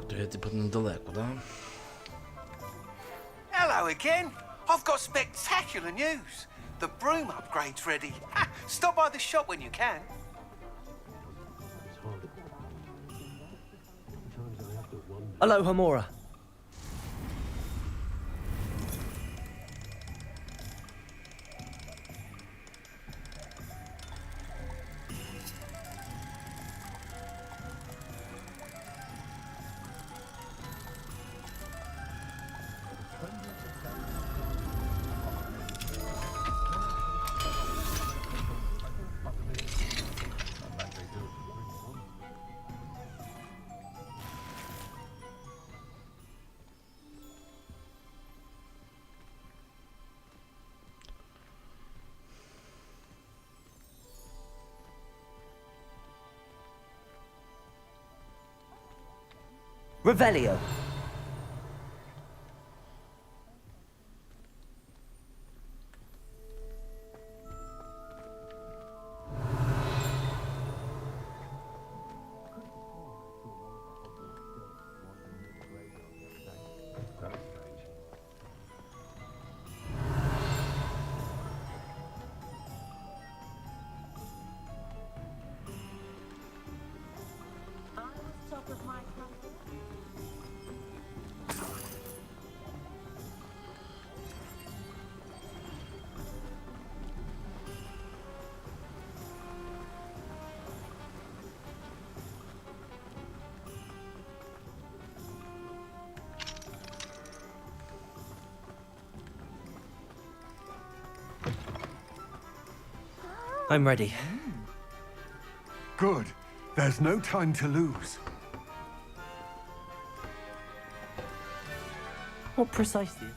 То я типу недалеко, да? Hello again. I've got spectacular news. The broom upgrade's ready. Stop by the shop when you can. Aloha Mora. Revelio. I'm ready. Good. There's no time to lose. What precisely?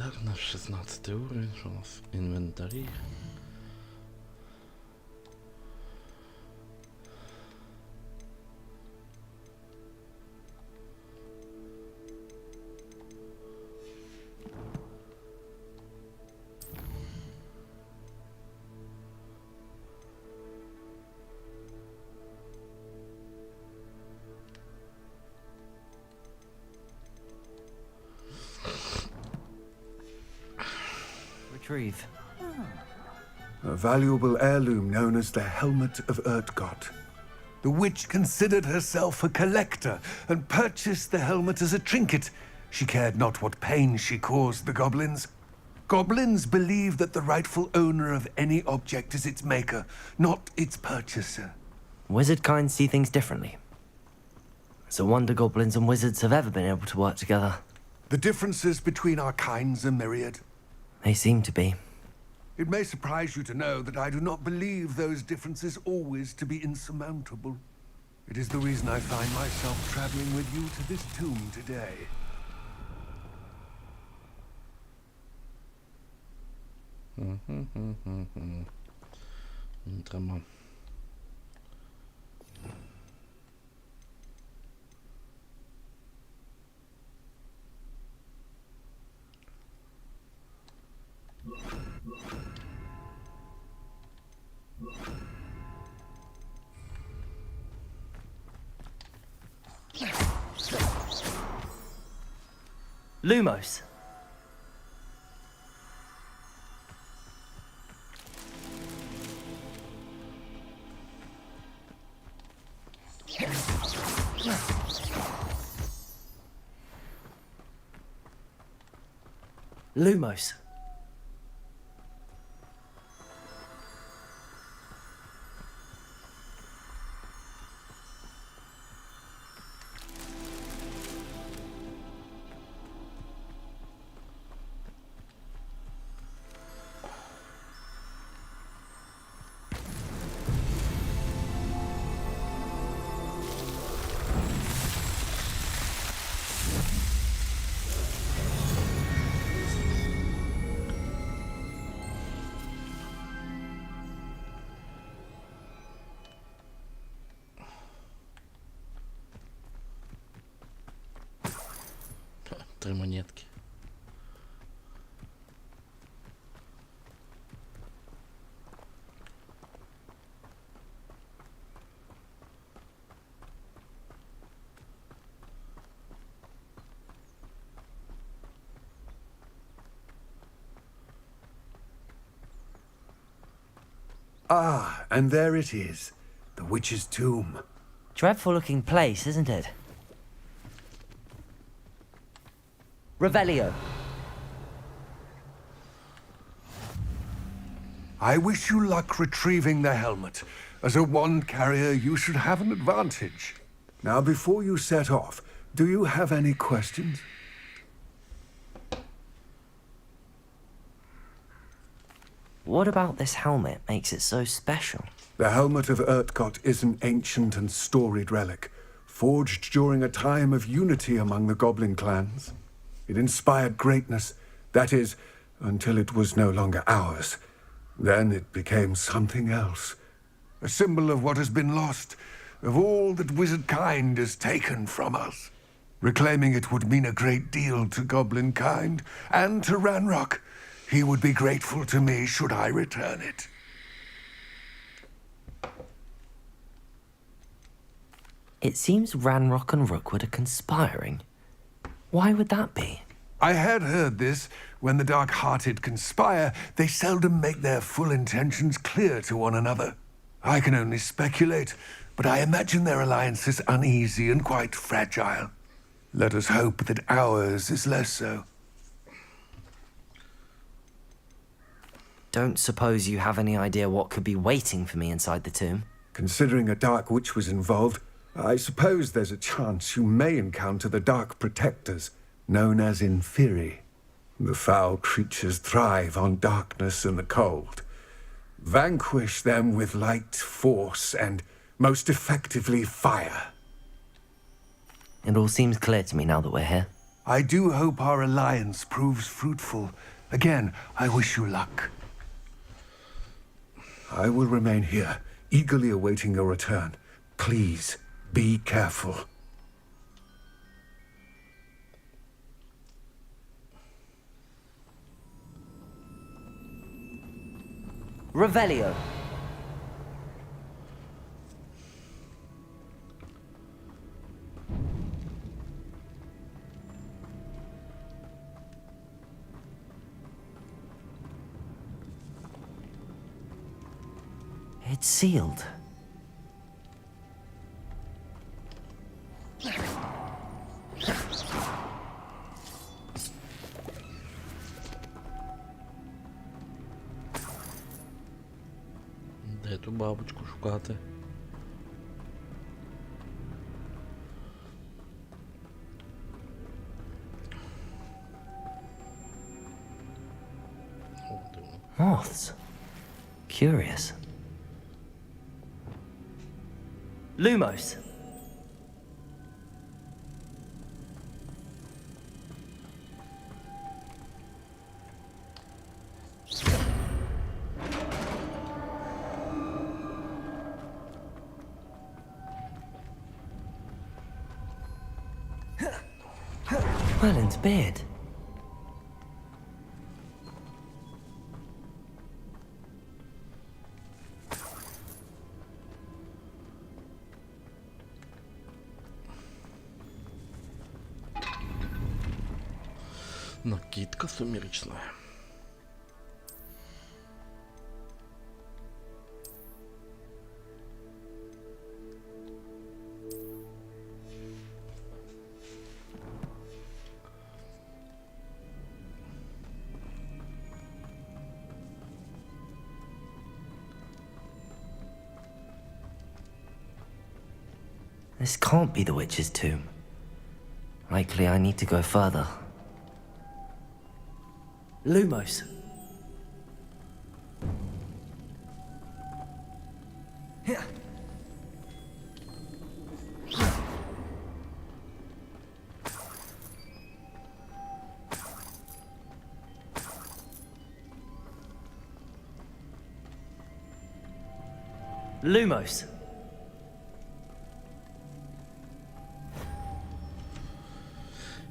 Так, наш 16 уровень, що у нас в інвентарі. Retrieve. A valuable heirloom known as the Helmet of Urtkot. The witch considered herself a collector and purchased the helmet as a trinket. She cared not what pain she caused the goblins. Goblins believe that the rightful owner of any object is its maker, not its purchaser. Wizard kind see things differently. It's a wonder goblins and wizards have ever been able to work together. The differences between our kinds are myriad. They seem to be. It may surprise you to know that I do not believe those differences always to be insurmountable. It is the reason I find myself traveling with you to this tomb today. Треба. Lumos. Lumos. Три монетки. Ah, and there it is. The witch's tomb. Dreadful looking place, isn't it? Revelio. I wish you luck retrieving the helmet. As a wand carrier, you should have an advantage. Now, before you set off, do you have any questions? What about this helmet makes it so special? The helmet of Urtkot is an ancient and storied relic, forged during a time of unity among the goblin clans. It inspired greatness, that is, until it was no longer ours. Then it became something else. A symbol of what has been lost, of all that wizard kind has taken from us. Reclaiming it would mean a great deal to goblin kind, and to Ranrock. He would be grateful to me should I return it. It seems Ranrock and Rookwood are conspiring. Why would that be? I had heard this. When the dark-hearted conspire, they seldom make their full intentions clear to one another. I can only speculate, but I imagine their alliance is uneasy and quite fragile. Let us hope that ours is less so. Don't suppose you have any idea what could be waiting for me inside the tomb? Considering a dark witch was involved, I suppose there's a chance you may encounter the Dark Protectors, known as Inferi. The foul creatures thrive on darkness and the cold. Vanquish them with light, force, and, most effectively, fire. It all seems clear to me now that we're here. I do hope our alliance proves fruitful. Again, I wish you luck. I will remain here, eagerly awaiting your return. Please, be careful. Revelio. It's sealed. Де ту бабочку шукати? Moths. Curious. Lumos. Merlin's beard. Накидка сумеречная. This can't be the witch's tomb. Likely I need to go further. Lumos. Lumos.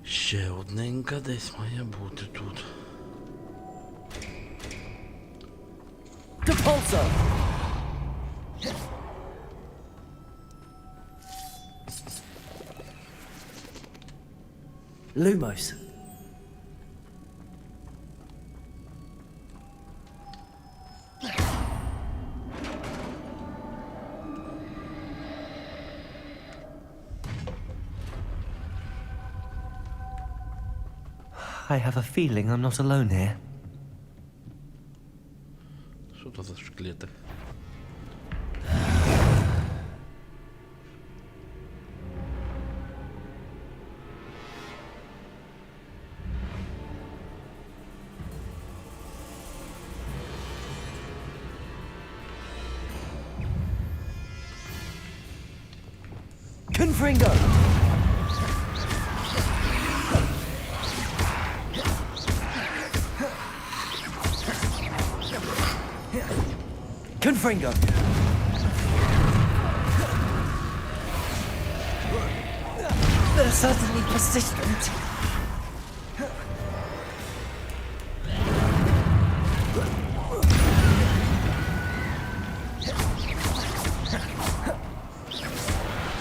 Ще одненька десь має бути тут. Depulso. Lumos. I have a feeling I'm not alone here. Що це за шклети? Confringo. Confringo. They're certainly persistent.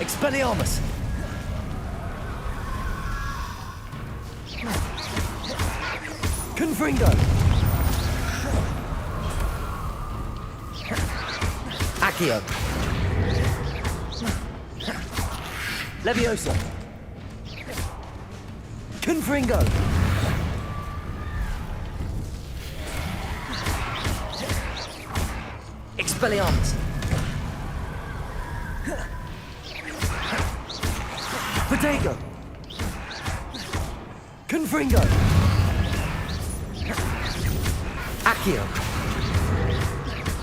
Expelliarmus. Confringo. Accio. Leviosa. Confringo. Expelliarmus. Protego. Confringo. Accio.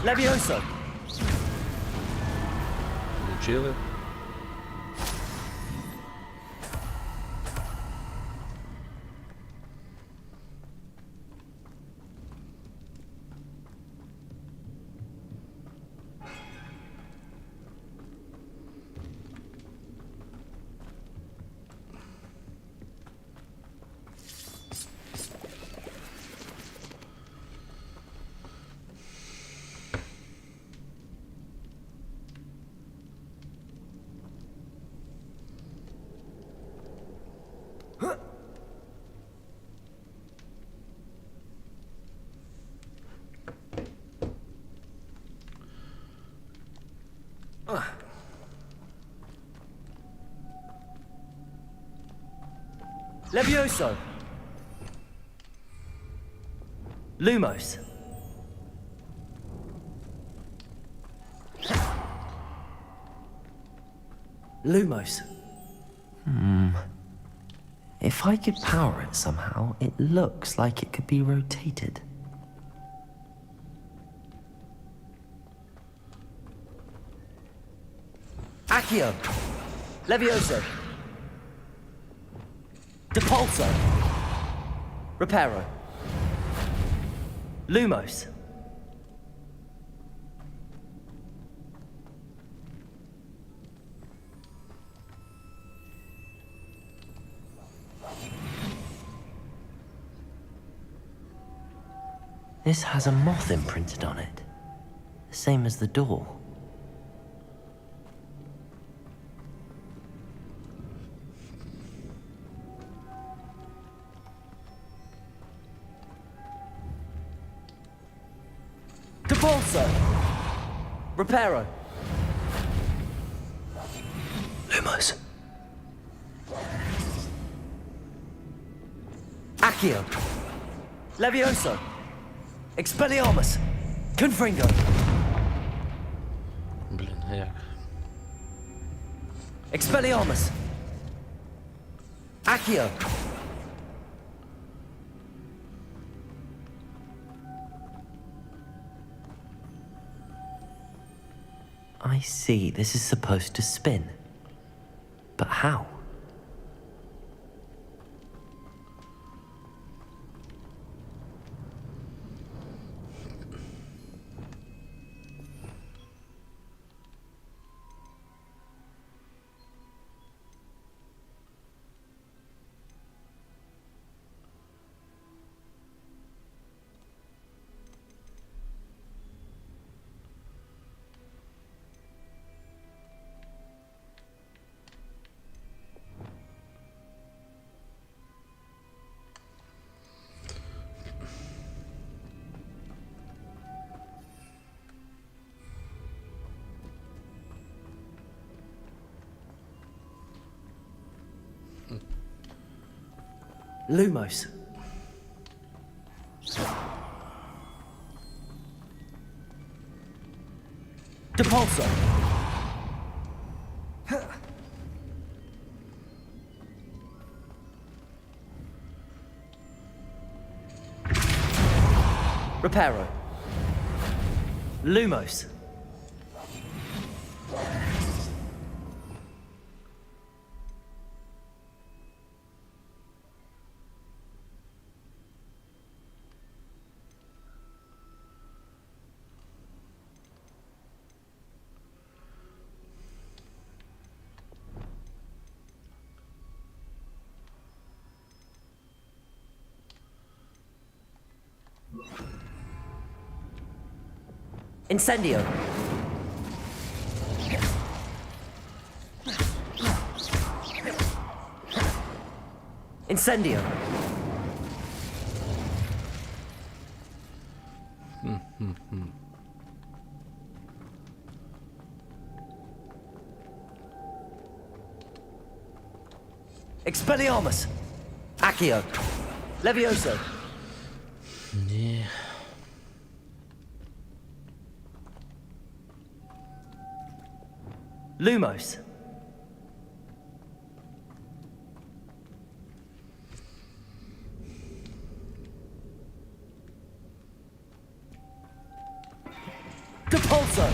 Leviosa. Получили. Levioso. Lumos. Lumos. If I could power it somehow, it looks like it could be rotated. Accio. Levioso. Depulso. Reparo. Lumos. This has a moth imprinted on it, the same as the door. Depulso. Reparo. Lumos. Accio. Levioso. Expelliarmus. Confringo. Блін, а як? Expelliarmus. Accio. I see, this is supposed to spin. But how? Lumos. Depulso. Reparo. Lumos. Incendio. Incendio. Expelliarmus. Accio. Levioso. Ні. Lumos. Depulso.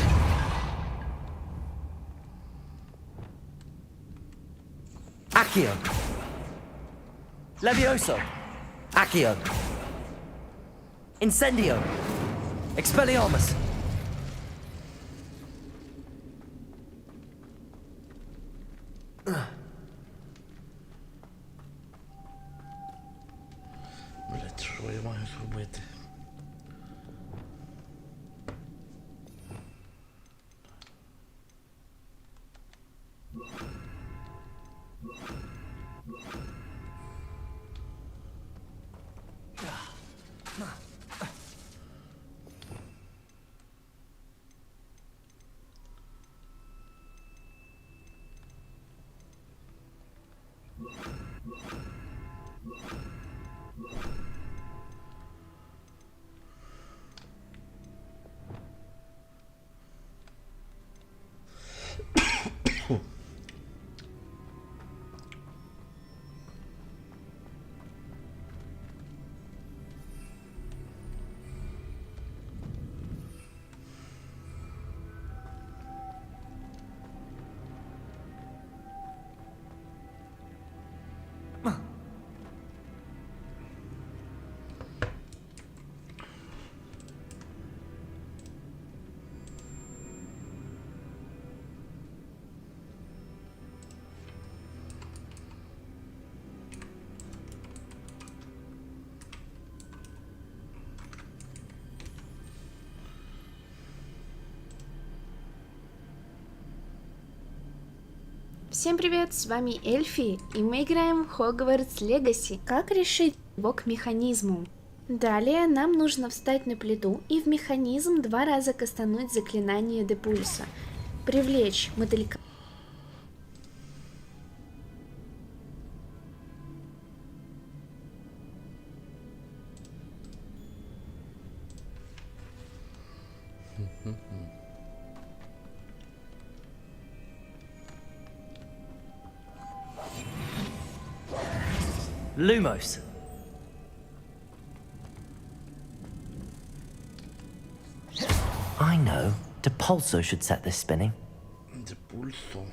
Accio. Levioso. Accio. Incendio. Expelliarmus. Блять, що я маю зробити? Всем привет, с вами Эльфи, и мы играем в Hogwarts Legacy. Как решить блок механизму? Далее нам нужно встать на плиту и в механизм 2 раза кастануть заклинание Депульса. Привлечь мотылька. Lumos. I know. Depulso should set this spinning. Depulso.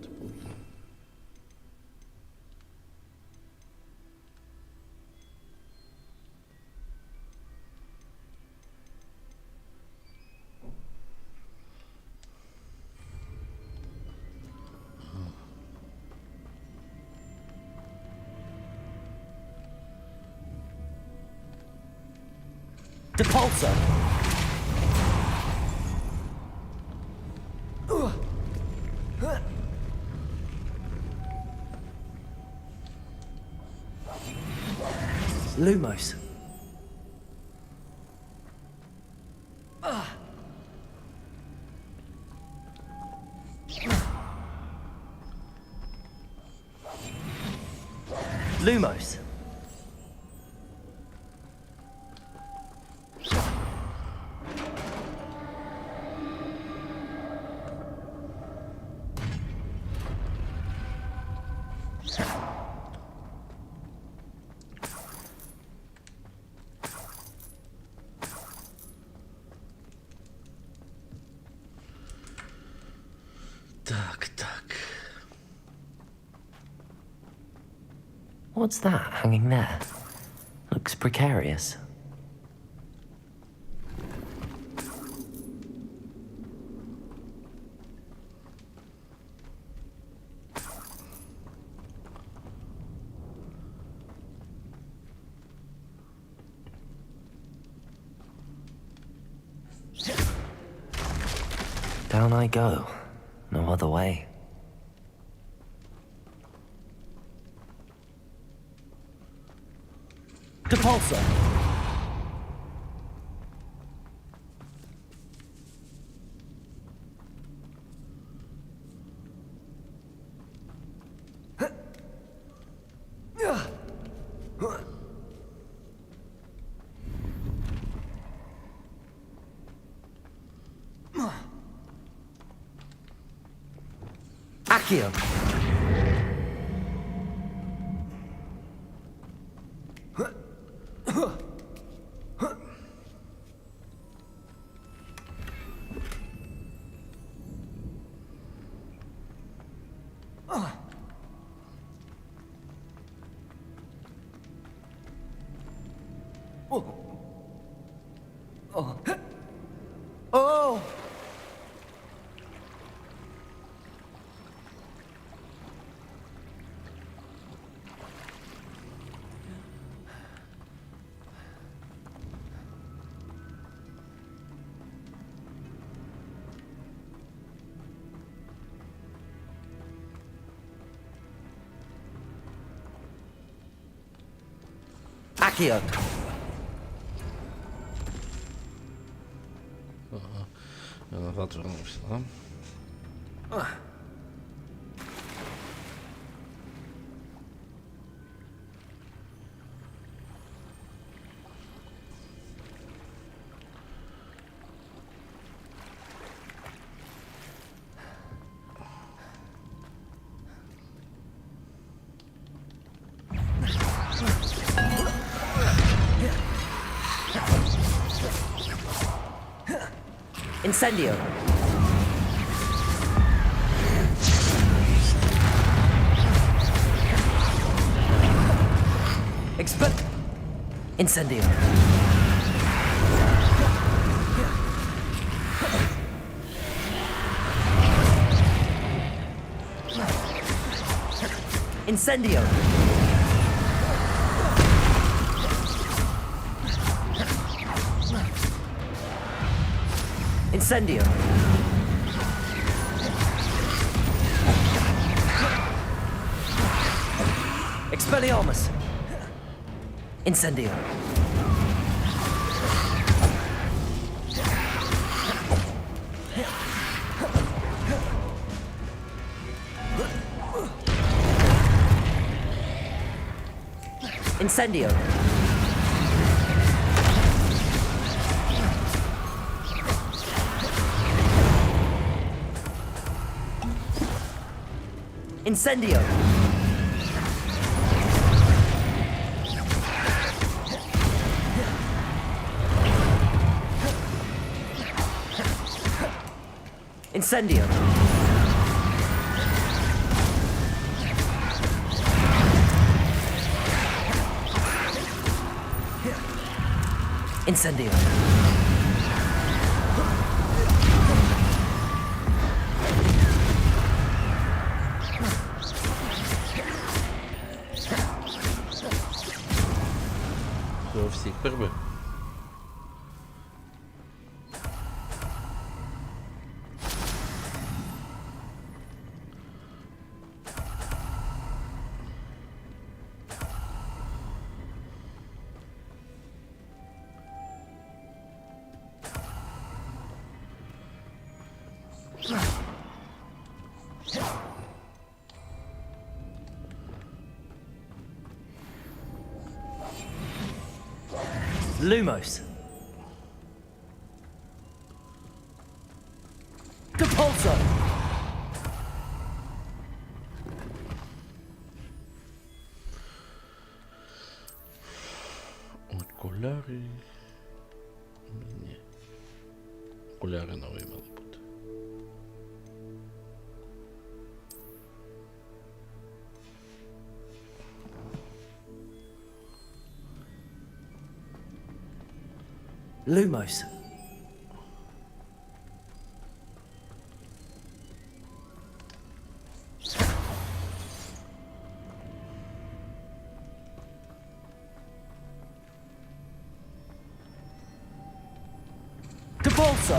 Depulso. Depulso. Lumos. Lumos. Так. What's that hanging there? Looks precarious. Down I go. No other way. Depulso! Accio! Oh! Accio! Ja назад вернувся, да? Incendio. Incendio. Incendio. Incendio. Expelliarmus. Incendio. Incendio. Incendio. Incendio. Incendio. До всіх перебив. Lumos. Depulso. Окуляри. Ні. Окуляри нові мали бути. Lumos. Depulso.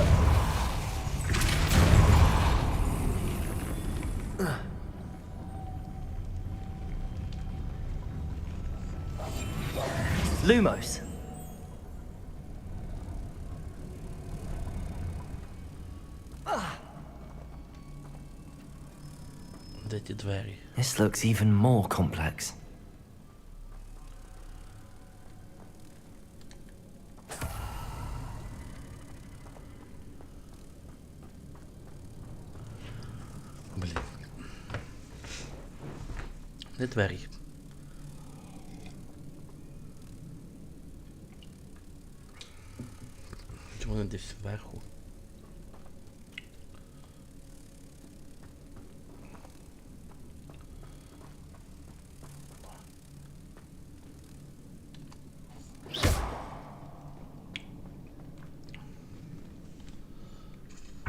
Lumos. Де ті двері? This looks even more complex. Блін. Де двері? Чи вони десь зверху?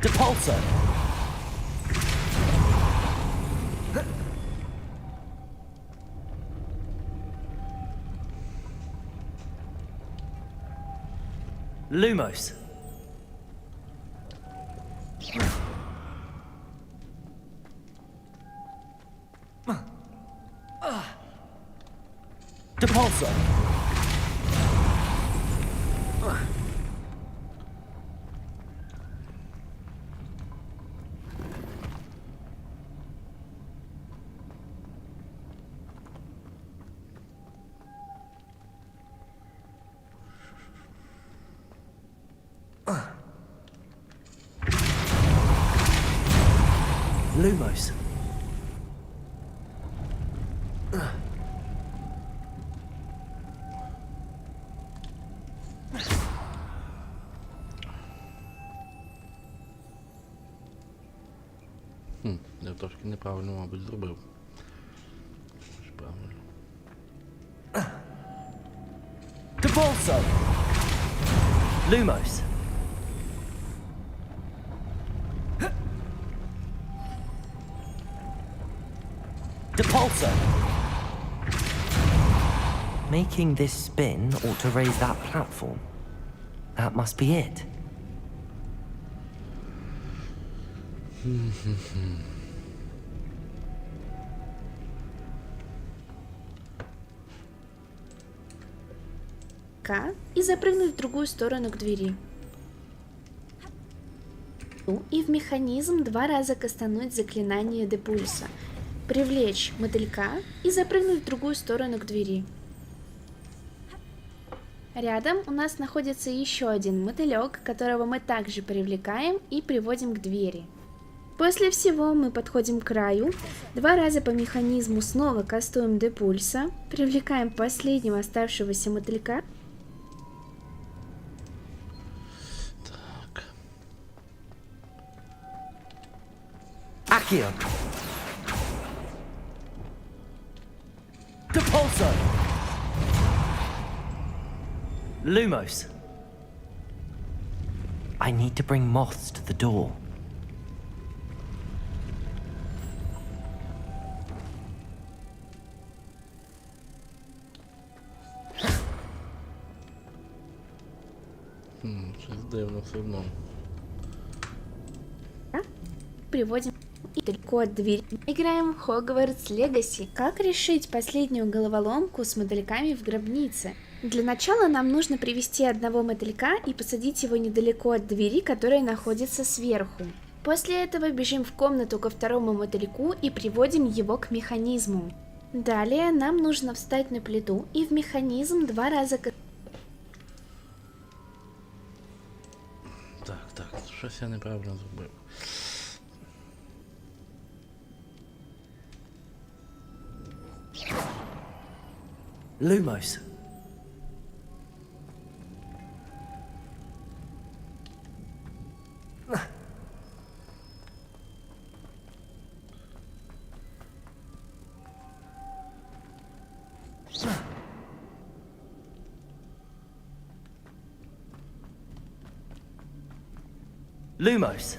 Depulso. Lumos. Depulso. Lumos. Я трошки неправильно, мабуть, зробив. Чи правильно? Devolso! Lumos! Depulso! Making this spin ought to raise that platform. That must be it. И запрыгнуть в другую сторону к двери. И в механизм 2 раза кастануть заклинание Депульса. Привлечь мотылька и запрыгнуть в другую сторону к двери. Рядом у нас находится еще один мотылек, которого мы также привлекаем и приводим к двери. После всего мы подходим к краю, 2 раза по механизму снова кастуем Депульса, привлекаем последнего оставшегося мотылька. Так. Accio! Depulso! Lumos! I need to bring moths to the door. Щось дивно все одно. Приводим и далеко от двери. Играем в Hogwarts Legacy. Как решить последнюю головоломку с мотыльками в гробнице? Для начала нам нужно привести одного мотылька и посадить его недалеко от двери, которая находится сверху. После этого бежим в комнату ко второму мотыльку и приводим его к механизму. Далее нам нужно встать на плиту и в механизм 2 раза... Так, щось я неправильно зробив. Lumos! Lumos!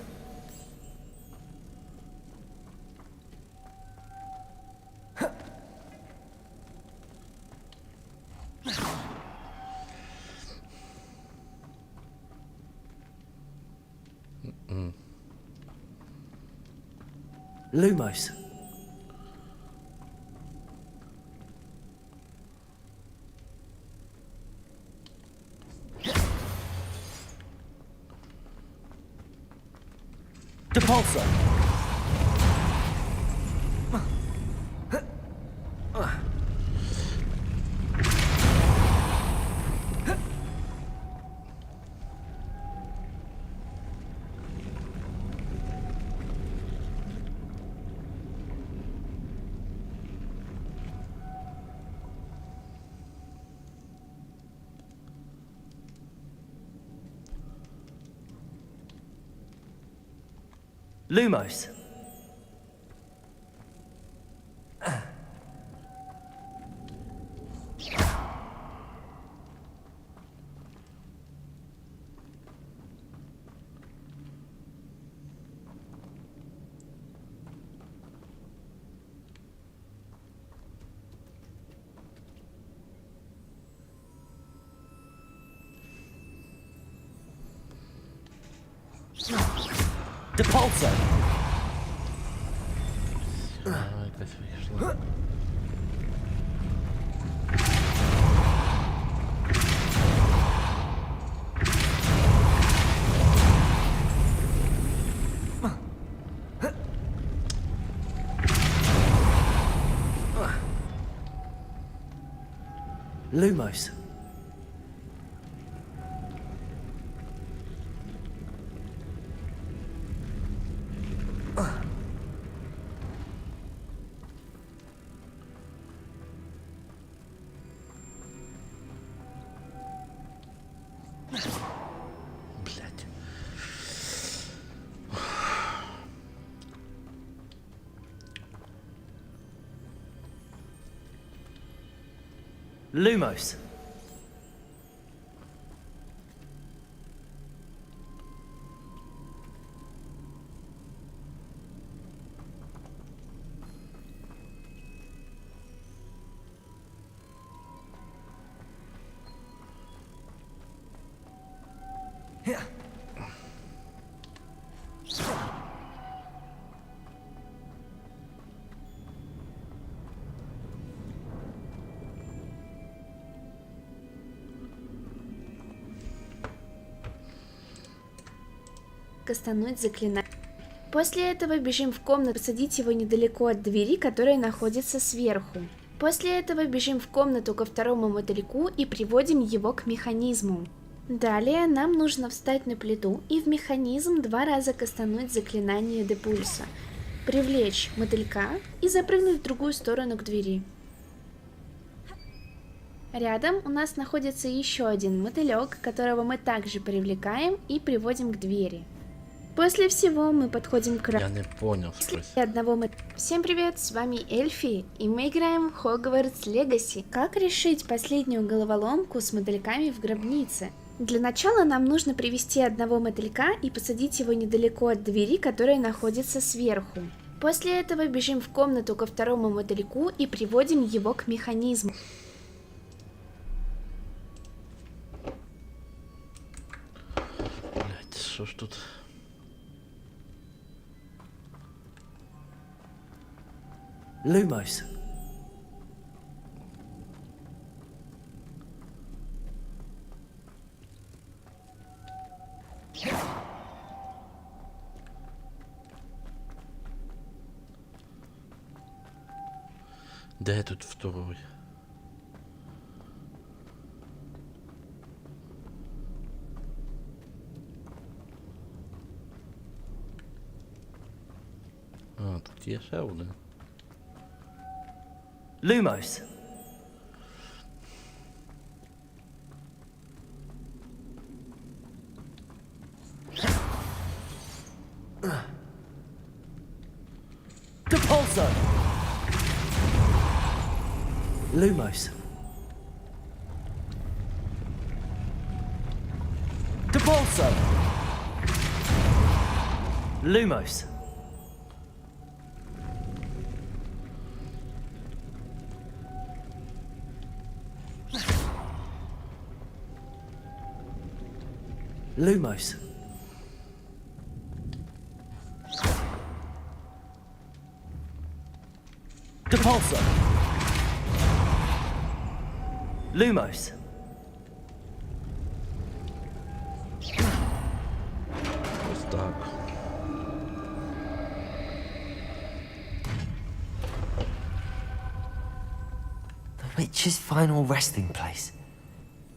Lumos! Depulso! Lumos! Depulso! Якась вийшла. Lumos! Lumos. Кастануть заклинание. После этого бежим в комнату, посадить его недалеко от двери, которая находится сверху. После этого бежим в комнату ко второму мотыльку и приводим его к механизму. Далее нам нужно встать на плиту и в механизм 2 раза кастануть заклинание депульса, привлечь мотылька и запрыгнуть в другую сторону к двери. Рядом у нас находится еще один мотылек, которого мы также привлекаем и приводим к двери. После всего мы подходим к Я не понял, одного Всем привет, с вами Эльфи, и мы играем в Hogwarts Legacy. Как решить последнюю головоломку с мотыльками в гробнице? Для начала нам нужно привести одного мотылька и посадить его недалеко от двери, которая находится сверху. После этого бежим в комнату ко второму мотыльку и приводим его к механизму. Блять, что ж тут? Lumos. Де тут второй? А, тут є ще один. Lumos. Depulso. Lumos. Depulso. Lumos. Lumos. Depulso. Lumos. Ось так. The witch's final resting place.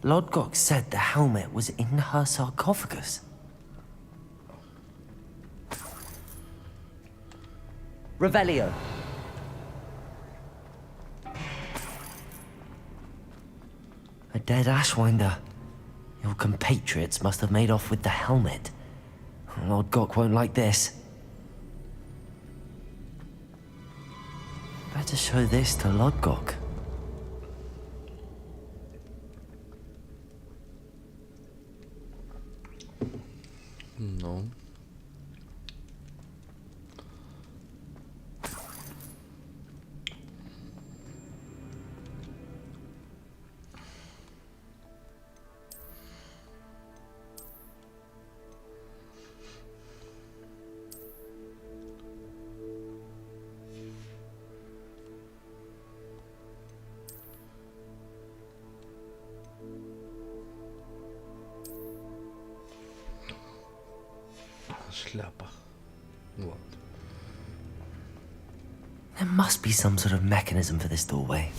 Lodgok said the helmet was in her sarcophagus. Revelio. A dead Ashwinder. Your compatriots must have made off with the helmet. Lodgok won't like this. Better show this to Lodgok. No. Шляпа. Вот. There must be some sort of mechanism for this doorway.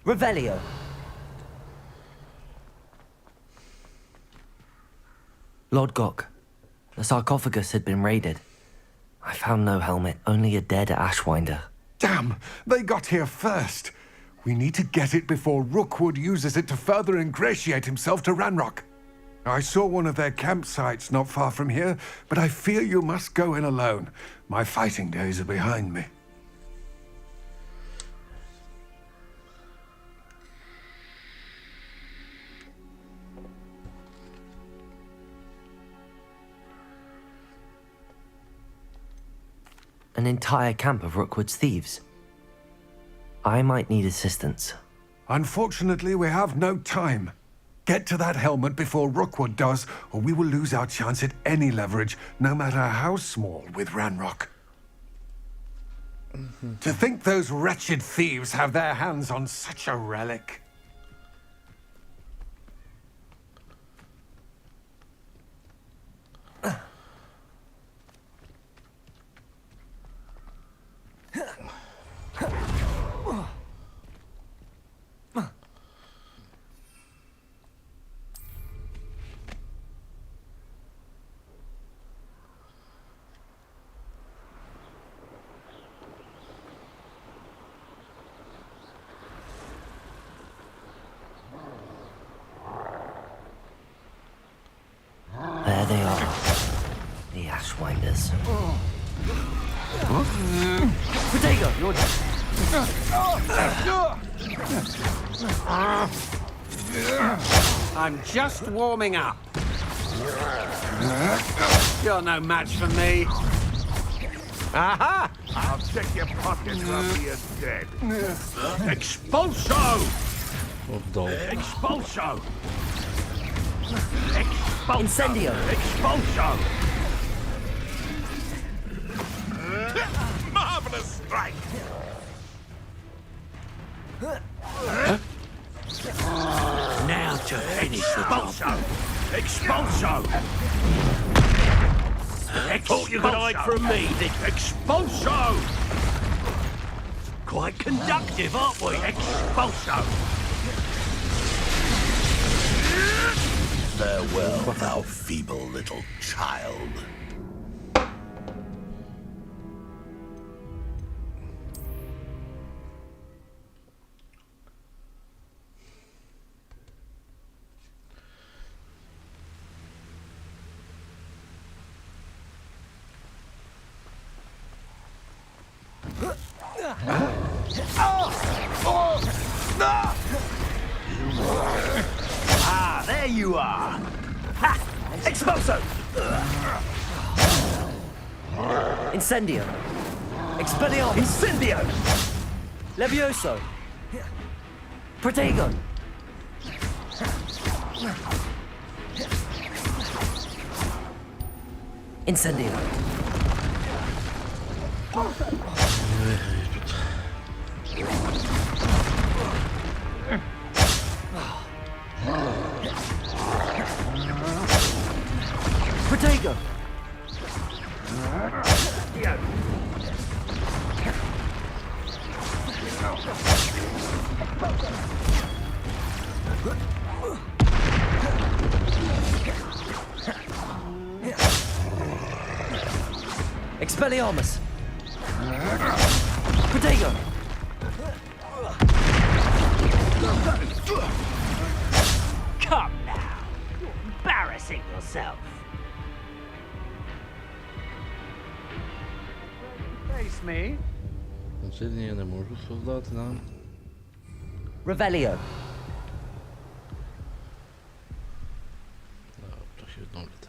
Revelio. Lord Gok, The sarcophagus had been raided. I found no helmet, only a dead ashwinder. Damn! They got here first. We need to get it before Rookwood uses it to further ingratiate himself to Ranrock. I saw one of their campsites not far from here, but I fear you must go in alone. My fighting days are behind me. An entire camp of Rookwood's thieves. I might need assistance. Unfortunately, we have no time. Get to that helmet before Rookwood does, or we will lose our chance at any leverage, no matter how small, with Ranrock. To think those wretched thieves have their hands on such a relic. There they are. The ashwinders. Protego, you're I'm just warming up. You're no match for me. Aha! I'll check your pockets after you're dead. Expulso! Expulso! Incendio! Expulso! Marvelous strike! Now to finish the job. Expulso! Thought you could hide from me, Dick. Expulso! Quite conductive, aren't we? Expulso! Farewell, thou feeble little child. Ah, there you are. Ha! Expulso! Incendio! Expelliarmus! Incendio! Levioso! Protego! Incendio! Protego! Expelliarmus! Protego! Come now. You're embarrassing yourself. Face me. Сьогодні я не можу создати, да? Revelio! Трохи відновлювати.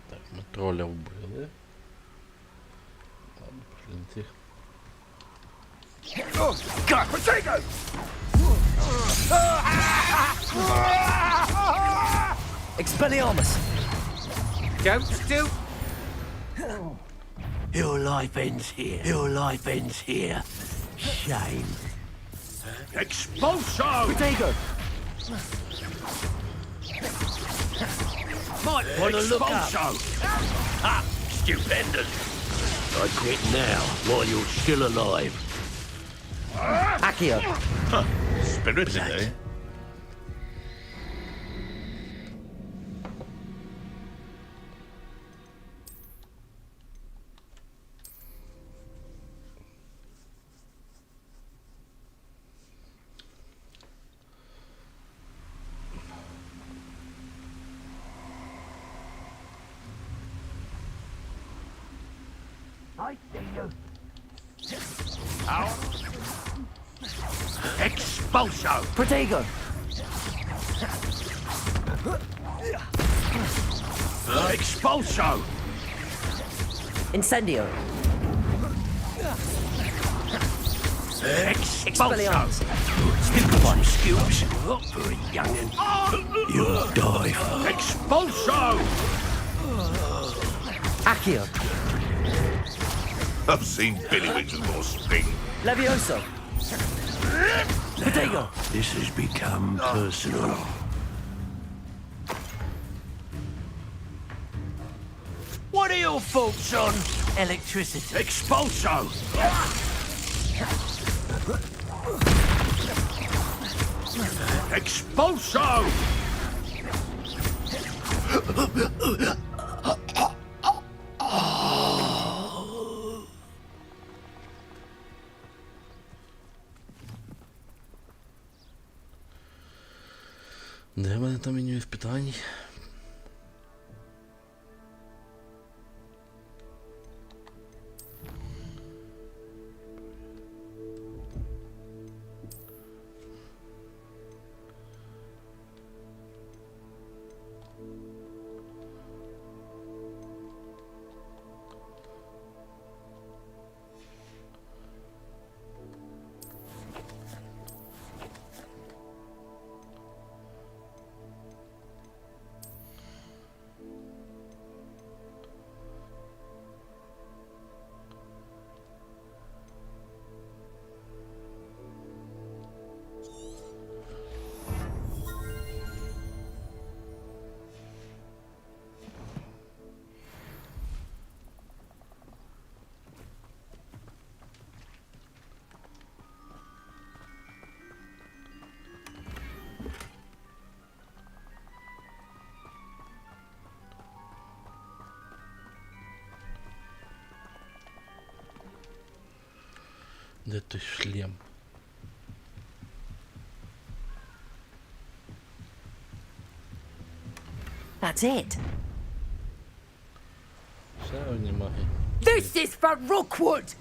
Так, ми троля вбили. Ладно, пошли на цих. God, Protego! Expelliarmus! Don't do. Your life ends here. Your life ends here. Shame. Expulso! Protego! Might want to look up. Ha! Stupendous! I quit now, while you're still alive. Accio. Spirited, eh? I see you. Out. Expulso. Protego. Expulso. Incendio. Expulso. Stick skills for a young'un. You'll die. Expulso. Accio. I've seen Billywings with more sting. Levioso. Protego. This has become personal. What are your thoughts on Electricity. expulso? Expulso! Де в мене там меню питань? Де той шлем? That's it. Ще одні маги. This is for Rookwood.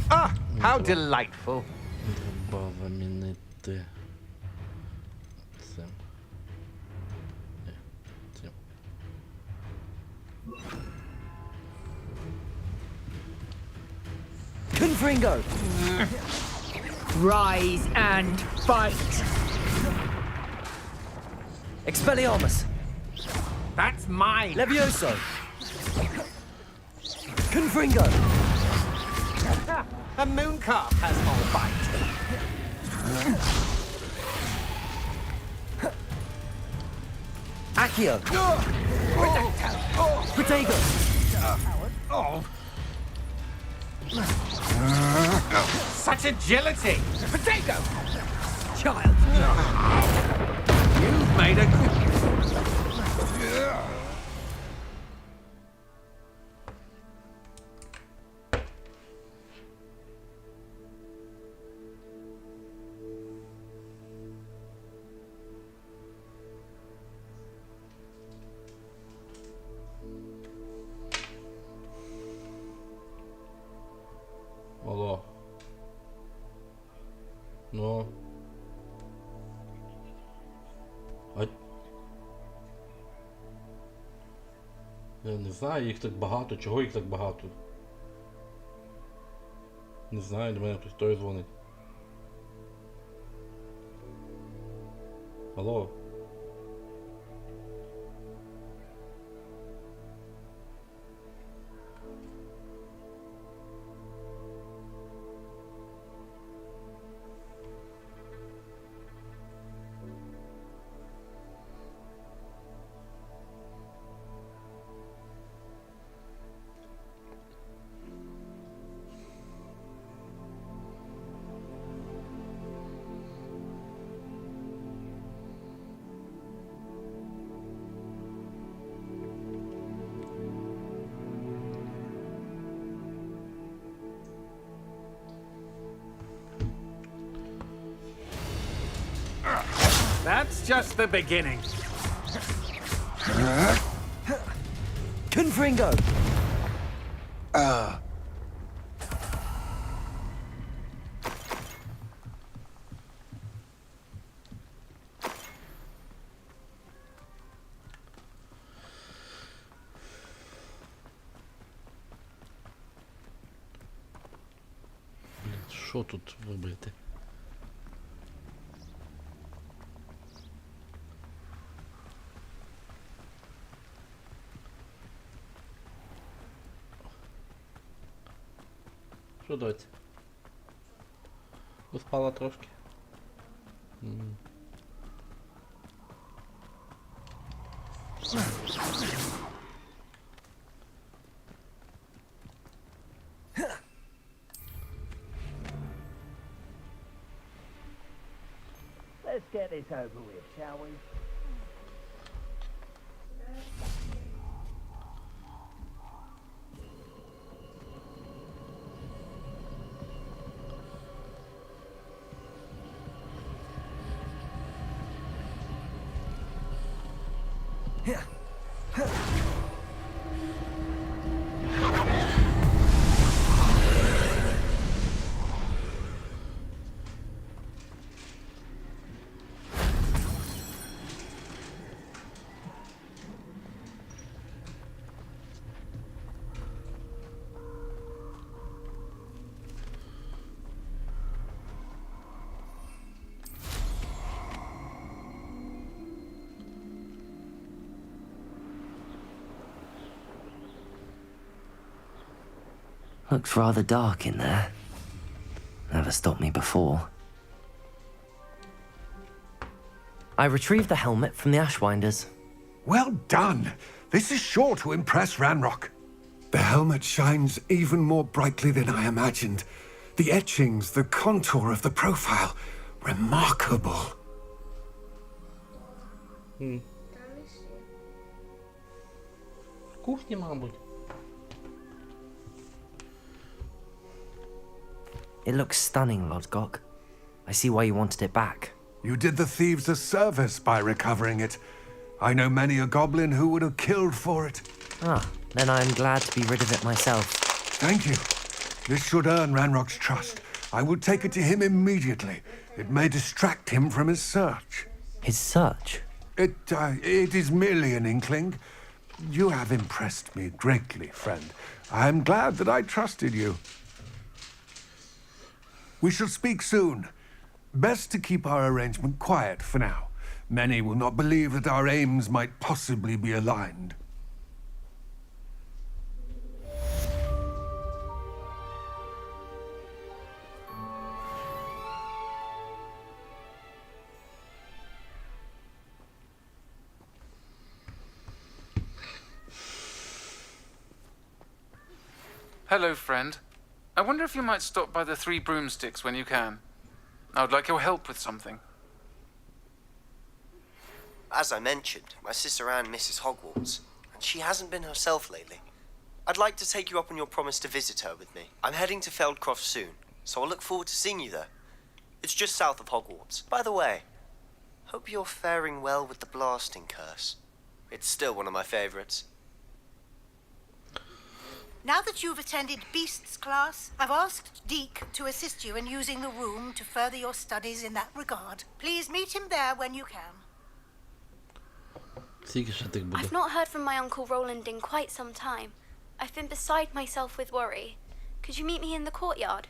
Ah, how delightful. Треба замінити цим. Ні, цим. Confringo. Rise and fight. Expelliarmus. That's mine. Levioso. Confringo. A mooncarp has more bite. Accio. Protego. Such agility. Protego. Child. You've made a good... Алло. Ну. А... Я не знаю, їх так багато. Чого їх так багато? Не знаю, до мене хтось той дзвонить. Алло. It's just the beginning. Confringo! Що тут робити? Що, доця? Поспала трошки? Let's get this over with, shall we? Looks rather dark in there. Never stopped me before. I retrieved the helmet from the Ashwinders. Well done. This is sure to impress Ranrock. The helmet shines even more brightly than I imagined. The etchings, the contour of the profile. Remarkable. В кухні, мабуть. It looks stunning, Lodgok. I see why you wanted it back. You did the thieves a service by recovering it. I know many a goblin who would have killed for it. Ah, then I'm glad to be rid of it myself. Thank you. This should earn Ranrock's trust. I will take it to him immediately. It may distract him from his search. His search? It is merely an inkling. You have impressed me greatly, friend. I am glad that I trusted you. We shall speak soon. Best to keep our arrangement quiet for now. Many will not believe that our aims might possibly be aligned. Hello, friend. I wonder if you might stop by the Three Broomsticks when you can. I would like your help with something. As I mentioned, my sister Anne misses Hogwarts, and she hasn't been herself lately. I'd like to take you up on your promise to visit her with me. I'm heading to Feldcroft soon, so I'll look forward to seeing you there. It's just south of Hogwarts. By the way, hope you're faring well with the blasting curse. It's still one of my favorites. Now that you've attended Beasts class, I've asked Deke to assist you in using the room to further your studies in that regard. Please meet him there when you can. I've not heard from my Uncle Roland in quite some time. I've been beside myself with worry. Could you meet me in the courtyard?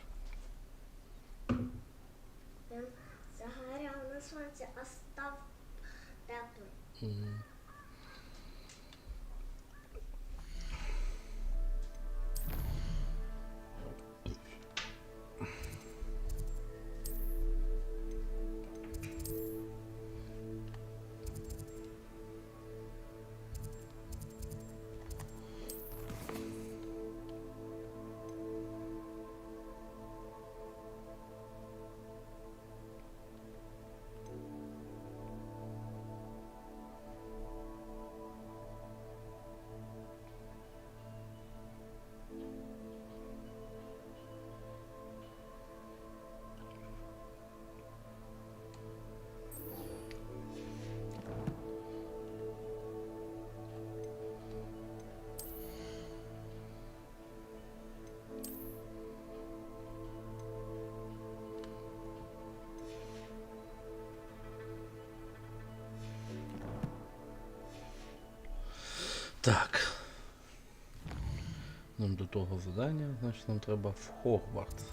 Так. Нам до того завдання, значить нам треба в Хогвартс.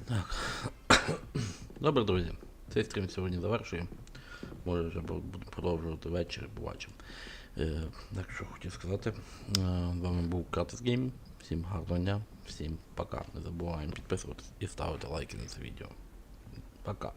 Так. Добре, друзі. Цей стрім сьогодні завершуємо. Може вже буду продовжувати ввечері, побачимо. Так що хотів сказати. З вами був Кратос Гейм. Всім гарного дня, всім пока. Не забуваємо підписуватись і ставити лайки на це відео. Пока.